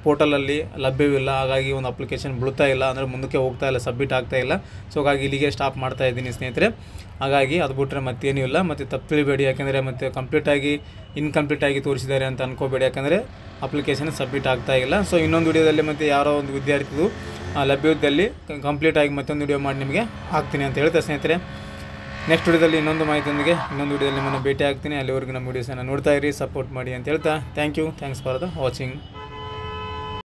ಪೋರ್ಟಲಲ್ಲಿ ಲಭ್ಯವಿಲ್ಲ. ಹಾಗಾಗಿ ಒಂದು ಅಪ್ಲಿಕೇಶನ್ ಬಿಡ್ತಾ ಇಲ್ಲ, ಅಂದರೆ ಮುಂದಕ್ಕೆ ಹೋಗ್ತಾ ಇಲ್ಲ, ಸಬ್ಮಿಟ್ ಆಗ್ತಾ ಇಲ್ಲ. ಸೊ ಹಾಗಾಗಿ ಇಲ್ಲಿಗೆ ಸ್ಟಾಪ್ ಮಾಡ್ತಾ ಇದ್ದೀನಿ ಸ್ನೇಹಿತರೆ. ಹಾಗಾಗಿ ಅದು ಬಿಟ್ಟರೆ ಮತ್ತೇನೂ ಇಲ್ಲ. ಮತ್ತು ತಪ್ಪು ತಿಳಿಬೇಡಿ, ಯಾಕೆಂದರೆ ಮತ್ತೆ ಇನ್ಕಂಪ್ಲೀಟಾಗಿ ತೋರಿಸಿದ್ದಾರೆ ಅಂತ ಅನ್ಕೋಬೇಡಿ, ಯಾಕಂದರೆ ಅಪ್ಲಿಕೇಶನ್ ಸಬ್ಮಿಟ್ ಆಗ್ತಾ ಇಲ್ಲ. ಸೊ ಇನ್ನೊಂದು ವಿಡಿಯೋದಲ್ಲಿ ಮತ್ತು ಯಾರೋ ಒಂದು ವಿದ್ಯಾರ್ಥಿದು ಲಭ್ಯವಿದ್ದಲ್ಲಿ ಕಂಪ್ಲೀಟಾಗಿ ಮತ್ತೊಂದು ವಿಡಿಯೋ ಮಾಡಿ ನಿಮಗೆ ಹಾಕ್ತೀನಿ ಅಂತ ಹೇಳ್ತಾ ಸ್ನೇಹಿತರೆ, ನೆಕ್ಸ್ಟ್ ವಿಡಿಯೋದಲ್ಲಿ ಇನ್ನೊಂದು ಮಾಹಿತಿಯೊಂದಿಗೆ ಇನ್ನೊಂದು ವಿಡಿಯೋದಲ್ಲಿ ನಿಮ್ಮನ್ನು ಭೇಟಿ ಆಗ್ತೀನಿ. ಅಲ್ಲಿವರೆಗೂ ನಮ್ಮ ವಿಡಿಯೋಸನ್ನು ನೋಡ್ತಾ ಇರಿ, ಸಪೋರ್ಟ್ ಮಾಡಿ ಅಂತ ಹೇಳ್ತಾ ಥ್ಯಾಂಕ್ಸ್ ಫಾರ್ ದ ವಾಚಿಂಗ್.